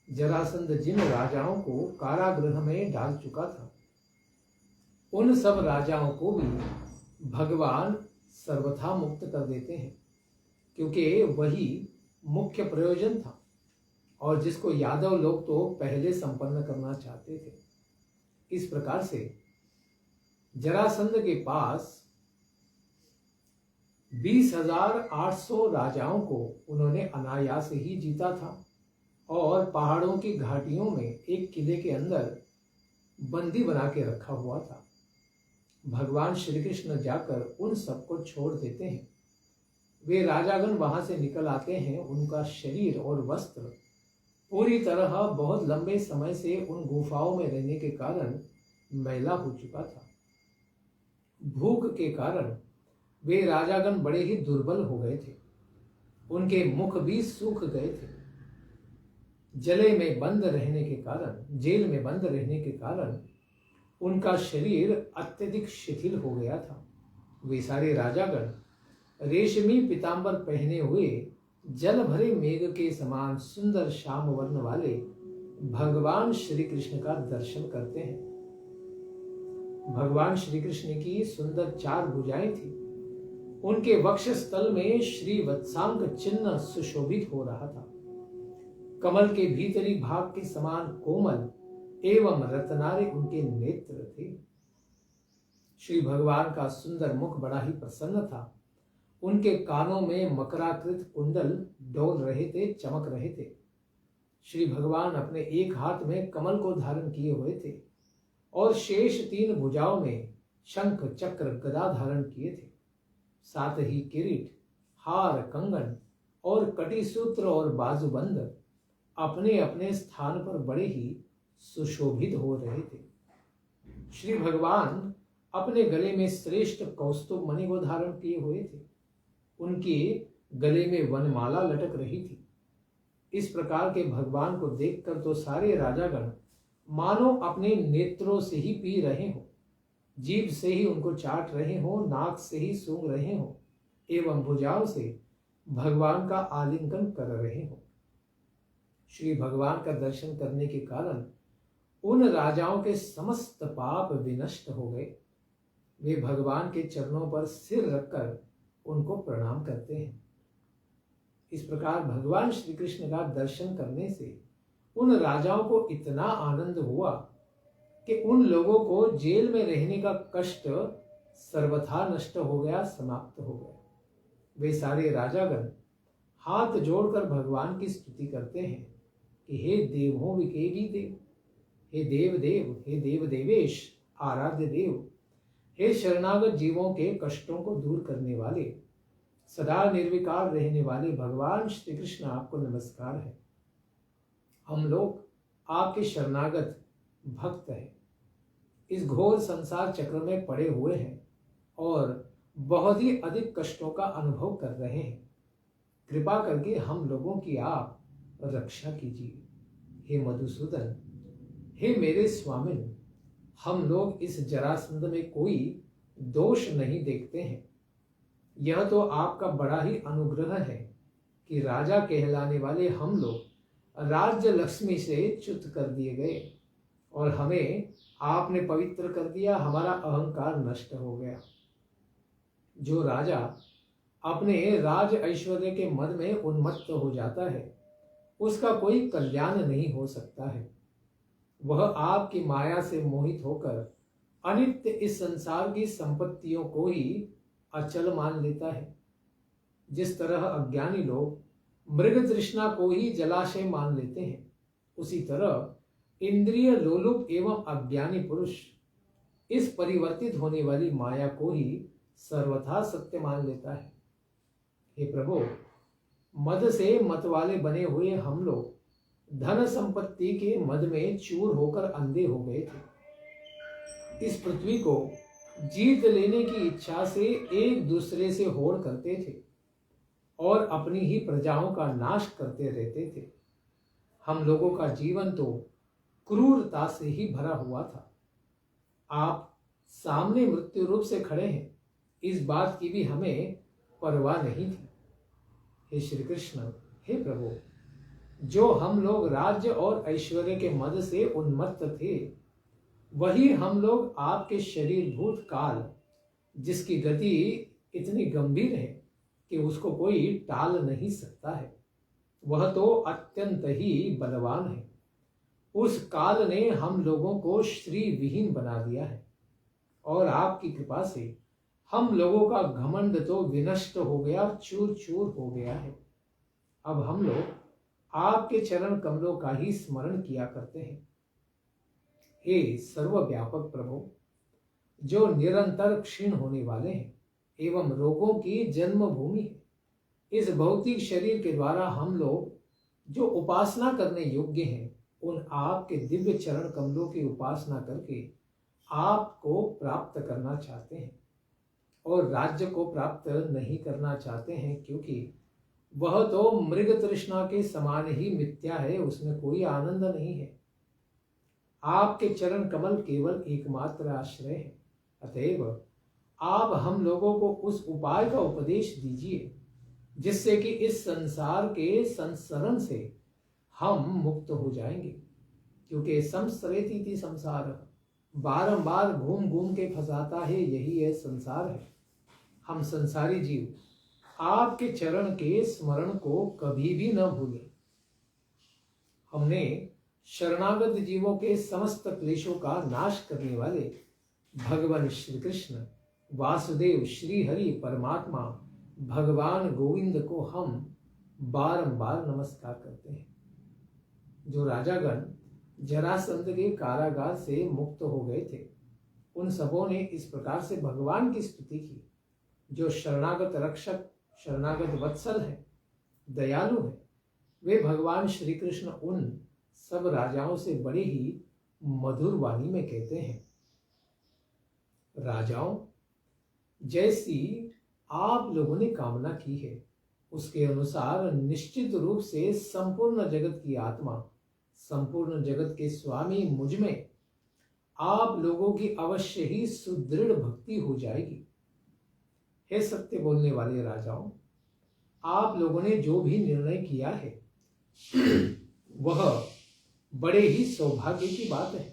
जरासंध जिन राजाओं को कारागृह में डाल चुका था उन सब राजाओं को भी भगवान सर्वथा मुक्त कर देते हैं, क्योंकि वही मुख्य प्रयोजन था और जिसको यादव लोग तो पहले संपन्न करना चाहते थे। इस प्रकार से जरासंध के पास 20,800 राजाओं को उन्होंने अनायास ही जीता था और पहाड़ों की घाटियों में एक किले के अंदर बंदी बना के रखा हुआ था। भगवान श्री कृष्ण जाकर उन सबको छोड़ देते हैं। वे राजागण वहां से निकल आते हैं। उनका शरीर और वस्त्र पूरी तरह बहुत लंबे समय से उन गुफाओं में रहने के कारण मैला हो चुका था। भूख के कारण वे राजागण बड़े ही दुर्बल हो गए थे। उनके मुख भी सूख गए थे। जेल में बंद रहने के कारण उनका शरीर अत्यधिक शिथिल हो गया था। वे सारे राजागण रेशमी पीतांबर पहने हुए जल भरे मेघ के समान सुंदर श्याम वर्ण वाले भगवान श्री कृष्ण का दर्शन करते हैं। भगवान श्री कृष्ण की सुंदर 4 भुजाएं थी। उनके वक्षस्थल में श्री वत्सांग चिन्ह सुशोभित हो रहा था। कमल के भीतरी भाग के समान कोमल एवं रत्नारे उनके नेत्र थे। श्री भगवान का सुंदर मुख बड़ा ही प्रसन्न था। उनके कानों में मकराकृत कुंडल डोल रहे थे, चमक रहे थे। श्री भगवान अपने एक हाथ में कमल को धारण किए हुए थे और शेष 3 भुजाओं में शंख चक्र गदा धारण किए थे। साथ ही किरीट, हार, कंगन और कटिसूत्र और बाजूबंद अपने अपने स्थान पर बड़े ही सुशोभित हो रहे थे। श्री भगवान अपने गले में श्रेष्ठ कौस्तुभ मणि को धारण किए हुए थे। उनके गले में वनमाला लटक रही थी। इस प्रकार के भगवान को देखकर तो सारे राजागण मानो अपने नेत्रों से ही पी रहे हो, जीभ से ही उनको चाट रहे हो, नाक से ही सूंघ रहे हो एवं भुजाओं से भगवान का आलिंगन कर रहे हो। श्री भगवान का दर्शन करने के कारण उन राजाओं के समस्त पाप विनष्ट हो गए। वे भगवान के चरणों पर सिर रखकर उनको प्रणाम करते हैं। इस प्रकार भगवान श्री कृष्ण का दर्शन करने से उन राजाओं को इतना आनंद हुआ कि उन लोगों को जेल में रहने का कष्ट सर्वथा नष्ट हो गया, समाप्त हो गया। वे सारे राजागण हाथ जोड़कर भगवान की स्तुति करते हैं कि हे देवों के भी देव, हे देव देव, हे देव देवेश, आराध्य देव, हे शरणागत जीवों के कष्टों को दूर करने वाले, सदा निर्विकार रहने वाले भगवान श्री कृष्ण, आपको नमस्कार है। हम लोग आपके शरणागत भक्त हैं। इस घोर संसार चक्र में पड़े हुए हैं और बहुत ही अधिक कष्टों का अनुभव कर रहे हैं। कृपा करके हम लोगों की आप रक्षा कीजिए। हे मधुसूदन, हे मेरे स्वामिन, हम लोग इस जरासंध में कोई दोष नहीं देखते हैं। यह तो आपका बड़ा ही अनुग्रह है कि राजा कहलाने वाले हम लोग राज्य लक्ष्मी से च्युत कर दिए गए और हमें आपने पवित्र कर दिया। हमारा अहंकार नष्ट हो गया। जो राजा अपने राज ऐश्वर्य के मद में उन्मत्त हो जाता है, उसका कोई कल्याण नहीं हो सकता है। वह आपकी माया से मोहित होकर अनित्य इस संसार की संपत्तियों को ही अचल मान लेता है। जिस तरह अज्ञानी लोग मृग तृष्णा को ही जलाशय मान लेते हैं, उसी तरह इंद्रिय लोलुप एवं अज्ञानी पुरुष इस परिवर्तित होने वाली माया को ही सर्वथा सत्य मान लेता है। हे प्रभु, मद से मत वाले बने हुए हम लोग धन संपत्ति के मद में चूर होकर अंधे हो गए थे। इस पृथ्वी को जीत लेने की इच्छा से एक दूसरे से होड़ करते थे और अपनी ही प्रजाओं का नाश करते रहते थे। हम लोगों का जीवन तो क्रूरता से ही भरा हुआ था। आप सामने मृत्यु रूप से खड़े हैं, इस बात की भी हमें परवाह नहीं थी। हे श्री कृष्ण, हे प्रभु, जो हम लोग राज्य और ऐश्वर्य के मद से उन्मत्त थे, वही हम लोग आपके शरीर भूत काल, जिसकी गति इतनी गंभीर है कि उसको कोई टाल नहीं सकता है, वह तो अत्यंत ही बलवान है। उस काल ने हम लोगों को श्री विहीन बना दिया है और आपकी कृपा से हम लोगों का घमंड तो विनष्ट हो गया, चूर चूर हो गया है। अब हम लोग आपके चरण कमलों का ही स्मरण किया करते हैं। हे सर्वव्यापक प्रभु, जो निरंतर क्षीण होने वाले हैं एवं रोगों की जन्मभूमि है, इस भौतिक शरीर के द्वारा हम लोग जो उपासना करने योग्य हैं, उन आपके दिव्य चरण कमलों की उपासना करके आपको प्राप्त करना चाहते हैं और राज्य को प्राप्त नहीं करना चाहते हैं, क्योंकि वह तो मृग तृष्णा के समान ही मिथ्या है, उसमें कोई आनंद नहीं है। आपके चरण कमल केवल एकमात्र आश्रय है। अतएव आप हम लोगों को उस उपाय का उपदेश दीजिए जिससे कि इस संसार के संसरण से हम मुक्त हो जाएंगे। क्योंकि संसरेति संसार, बारंबार घूम घूम के फंसाता है, यही है संसार है। हम संसारी जीव आपके चरण के स्मरण को कभी भी न भूलें। हमने शरणागत जीवों के समस्त क्लेशों का नाश करने वाले भगवान श्री कृष्ण वासुदेव श्री हरि परमात्मा भगवान गोविंद को हम बारंबार नमस्कार करते हैं। जो राजागण जरासंध के कारागार से मुक्त हो गए थे, उन सबों ने इस प्रकार से भगवान की स्तुति की। जो शरणागत रक्षक, शरणागत वत्सल है, दयालु है, वे भगवान श्री कृष्ण उन सब राजाओं से बड़े ही मधुर वाणी में कहते हैं, राजाओं, जैसी आप लोगों ने कामना की है उसके अनुसार निश्चित रूप से संपूर्ण जगत की आत्मा, संपूर्ण जगत के स्वामी मुझ में आप लोगों की अवश्य ही सुदृढ़ भक्ति हो जाएगी। हे सत्य बोलने वाले राजाओं, आप लोगों ने जो भी निर्णय किया है वह बड़े ही सौभाग्य की बात है।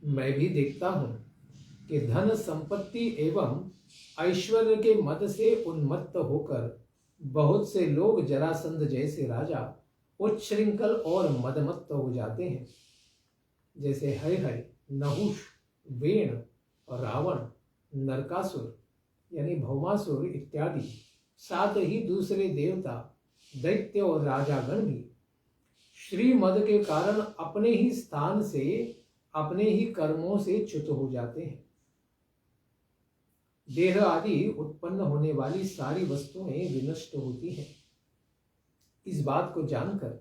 मैं भी देखता हूं कि धन संपत्ति एवं ऐश्वर्य के मद से उन्मत्त होकर बहुत से लोग जरासंध जैसे राजा उच्छृंखल और मदमत्त हो जाते हैं। जैसे हरिहर, नहुष, वेण, रावण, नरकासुर यानी भौमासुर इत्यादि, साथ ही दूसरे देवता, दैत्य और राजागण भी श्रीमद के कारण अपने ही स्थान से, अपने ही कर्मों से च्युत हो जाते हैं। देह आदि उत्पन्न होने वाली सारी वस्तुएं विनष्ट होती हैं। इस बात को जानकर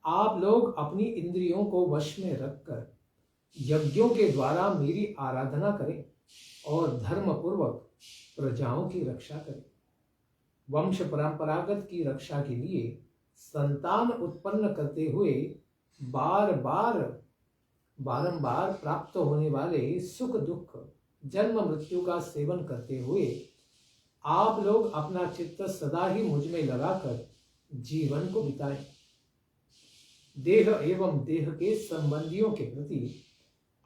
आप लोग अपनी इंद्रियों को वश में रखकर यज्ञों के द्वारा मेरी आराधना करें और धर्म पूर्वक प्रजाओं की रक्षा करें। वंश परंपरागत की रक्षा के लिए संतान उत्पन्न करते हुए बारंबार प्राप्त होने वाले सुख दुख, जन्म मृत्यु का सेवन करते हुए आप लोग अपना चित्त सदा ही मुझ में लगाकर जीवन को बिताएं। देह एवं देह के संबंधियों के प्रति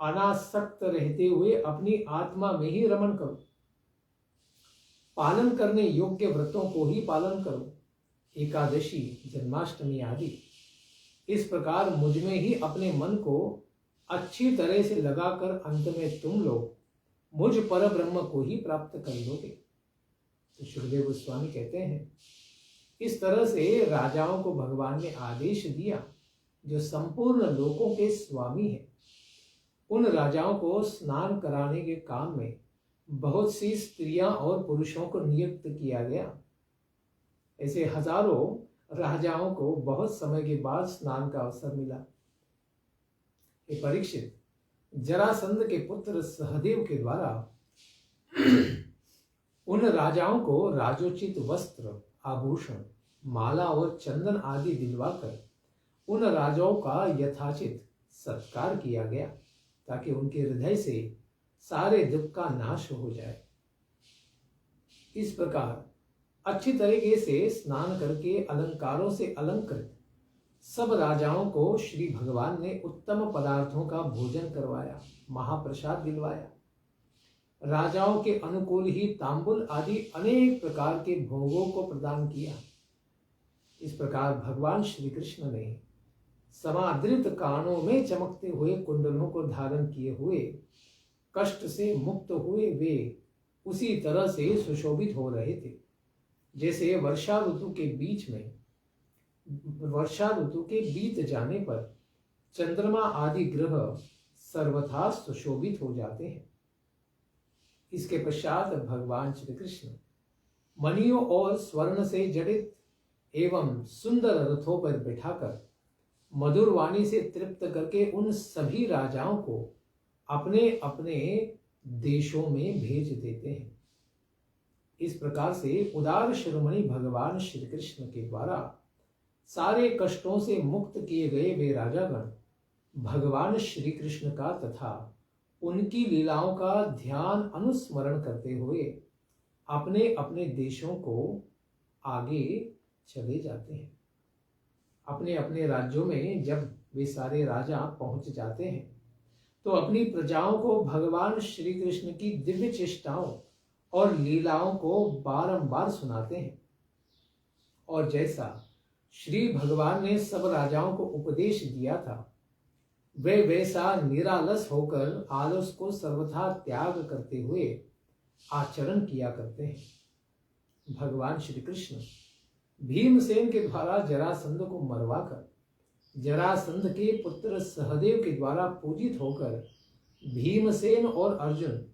अनासक्त रहते हुए अपनी आत्मा में ही रमण करो। पालन करने योग्य व्रतों को ही पालन करो, एकादशी, जन्माष्टमी आदि। इस प्रकार मुझ में ही अपने मन को अच्छी तरह से लगाकर अंत में तुम लोग मुझ पर ब्रह्म को ही प्राप्त कर लोगे। तो सुखदेव गोस्वामी कहते हैं, इस तरह से राजाओं को भगवान ने आदेश दिया जो संपूर्ण लोकों के स्वामी हैं। उन राजाओं को स्नान कराने के काम में बहुत सी स्त्रियां और पुरुषों को नियुक्त किया गया। ऐसे हजारों राजाओं को बहुत समय के बाद स्नान का अवसर मिला। ये परीक्षित, जरासंध के पुत्र सहदेव के द्वारा उन राजाओं को राजोचित वस्त्र, आभूषण, माला और चंदन आदि दिलवाकर उन राजाओं का यथाचित सत्कार किया गया ताकि उनके हृदय से सारे दुख का नाश हो जाए। इस प्रकार अच्छी तरीके से स्नान करके अलंकारों से अलंकृत सब राजाओं को श्री भगवान ने उत्तम पदार्थों का भोजन करवाया, महाप्रसाद दिलवाया। राजाओं के अनुकूल ही तांबुल आदि अनेक प्रकार के भोगों को प्रदान किया। इस प्रकार भगवान श्री कृष्ण ने समादृत कानों में चमकते हुए कुंडलों को धारण किए हुए कष्ट से मुक्त हुए वे उसी तरह से सुशोभित हो रहे थे जैसे वर्षा ऋतु के बीत जाने पर चंद्रमा आदि ग्रह सर्वथा सुशोभित हो जाते हैं। इसके पश्चात भगवान श्री कृष्ण मणियों और स्वर्ण से जड़ित एवं सुंदर रथों पर बिठाकर मधुर वाणी से तृप्त करके उन सभी राजाओं को अपने अपने देशों में भेज देते हैं। इस प्रकार से उदार शिरोमणि भगवान श्री कृष्ण के द्वारा सारे कष्टों से मुक्त किए गए वे राजागण भगवान श्री कृष्ण का तथा उनकी लीलाओं का ध्यान अनुस्मरण करते हुए अपने अपने देशों को आगे चले जाते हैं। अपने अपने राज्यों में जब वे सारे राजा पहुंच जाते हैं तो अपनी प्रजाओं को भगवान श्री कृष्ण की दिव्य चेष्टाओं और लीलाओं को बारंबार सुनाते हैं। और जैसा श्री भगवान ने सब राजाओं को उपदेश दिया था वे वैसा निरालस होकर आलस को सर्वथा त्याग करते हुए आचरण किया करते हैं। भगवान श्री कृष्ण भीमसेन के द्वारा जरासंध को मरवाकर जरासंध के पुत्र सहदेव के द्वारा पूजित होकर भीमसेन और अर्जुन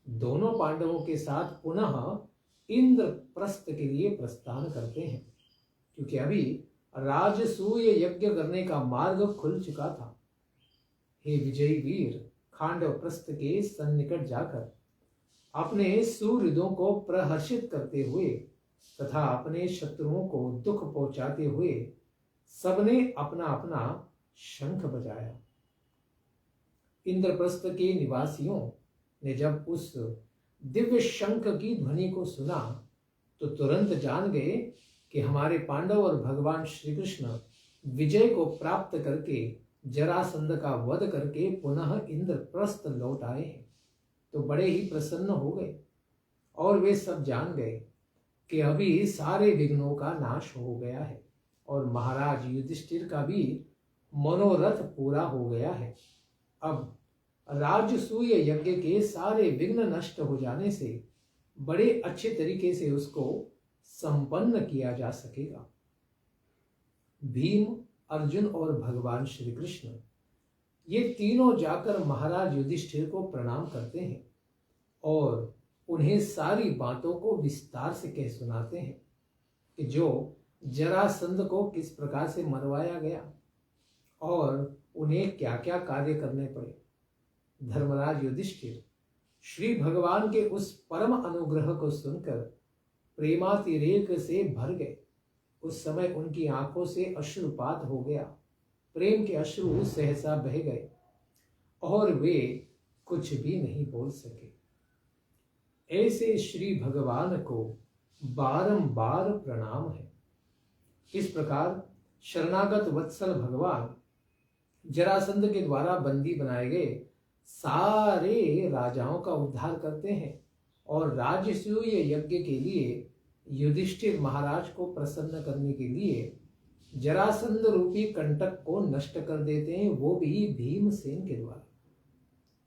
दोनों पांडवों के साथ पुनः इंद्रप्रस्थ के लिए प्रस्थान करते हैं, क्योंकि अभी राजसूय यज्ञ करने का मार्ग खुल चुका था। हे विजयी वीर, खांडव प्रस्थ के सन्निकट जाकर अपने सुहृदों को प्रहर्षित करते हुए तथा अपने शत्रुओं को दुख पहुंचाते हुए सबने अपना अपना शंख बजाया। इंद्रप्रस्थ के निवासियों ने जब उस दिव्य शंख की ध्वनि को सुना तो तुरंत जान गए कि हमारे पांडव और भगवान श्री कृष्ण विजय को प्राप्त करके जरासंध का वध करके पुनः इंद्रप्रस्थ लौट आए हैं। तो बड़े ही प्रसन्न हो गए और वे सब जान गए कि अभी सारे विघ्नों का नाश हो गया है और महाराज युधिष्ठिर का भी मनोरथ पूरा हो गया है। अब राजसूय यज्ञ के सारे विघ्न नष्ट हो जाने से बड़े अच्छे तरीके से उसको संपन्न किया जा सकेगा। भीम, अर्जुन और भगवान श्री कृष्ण ये तीनों जाकर महाराज युधिष्ठिर को प्रणाम करते हैं और उन्हें सारी बातों को विस्तार से कह सुनाते हैं कि जो जरासंध को किस प्रकार से मरवाया गया और उन्हें क्या क्या कार्य करने पड़े। धर्मराज युधिष्ठिर श्री भगवान के उस परम अनुग्रह को सुनकर प्रेमातिरेक से भर गए। उस समय उनकी आंखों से अश्रुपात हो गया, प्रेम के अश्रु सहसा बह गए और वे कुछ भी नहीं बोल सके। ऐसे श्री भगवान को बारंबार प्रणाम है। इस प्रकार शरणागत वत्सल भगवान जरासंध के द्वारा बंदी बनाए गए सारे राजाओं का उद्धार करते हैं और राजसूय यज्ञ के लिए युधिष्ठिर महाराज को प्रसन्न करने के लिए जरासंध रूपी कंटक को नष्ट कर देते हैं, वो भी भीमसेन के द्वारा।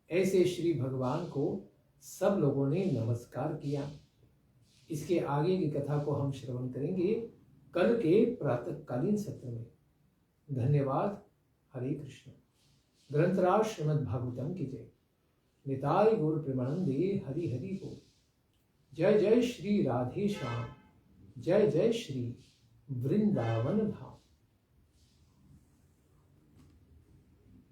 ऐसे श्री भगवान को सब लोगों ने नमस्कार किया। इसके आगे की कथा को हम श्रवण करेंगे कल के प्रातःकालीन सत्र में। धन्यवाद। हरे कृष्ण। ग्रंथराज श्रीमद् भागवतम की जय। निताय गौर प्रेमानंदे। हरि हरि बोल। जय जय श्री राधे श्याम। जय जय श्री वृंदावन धाम।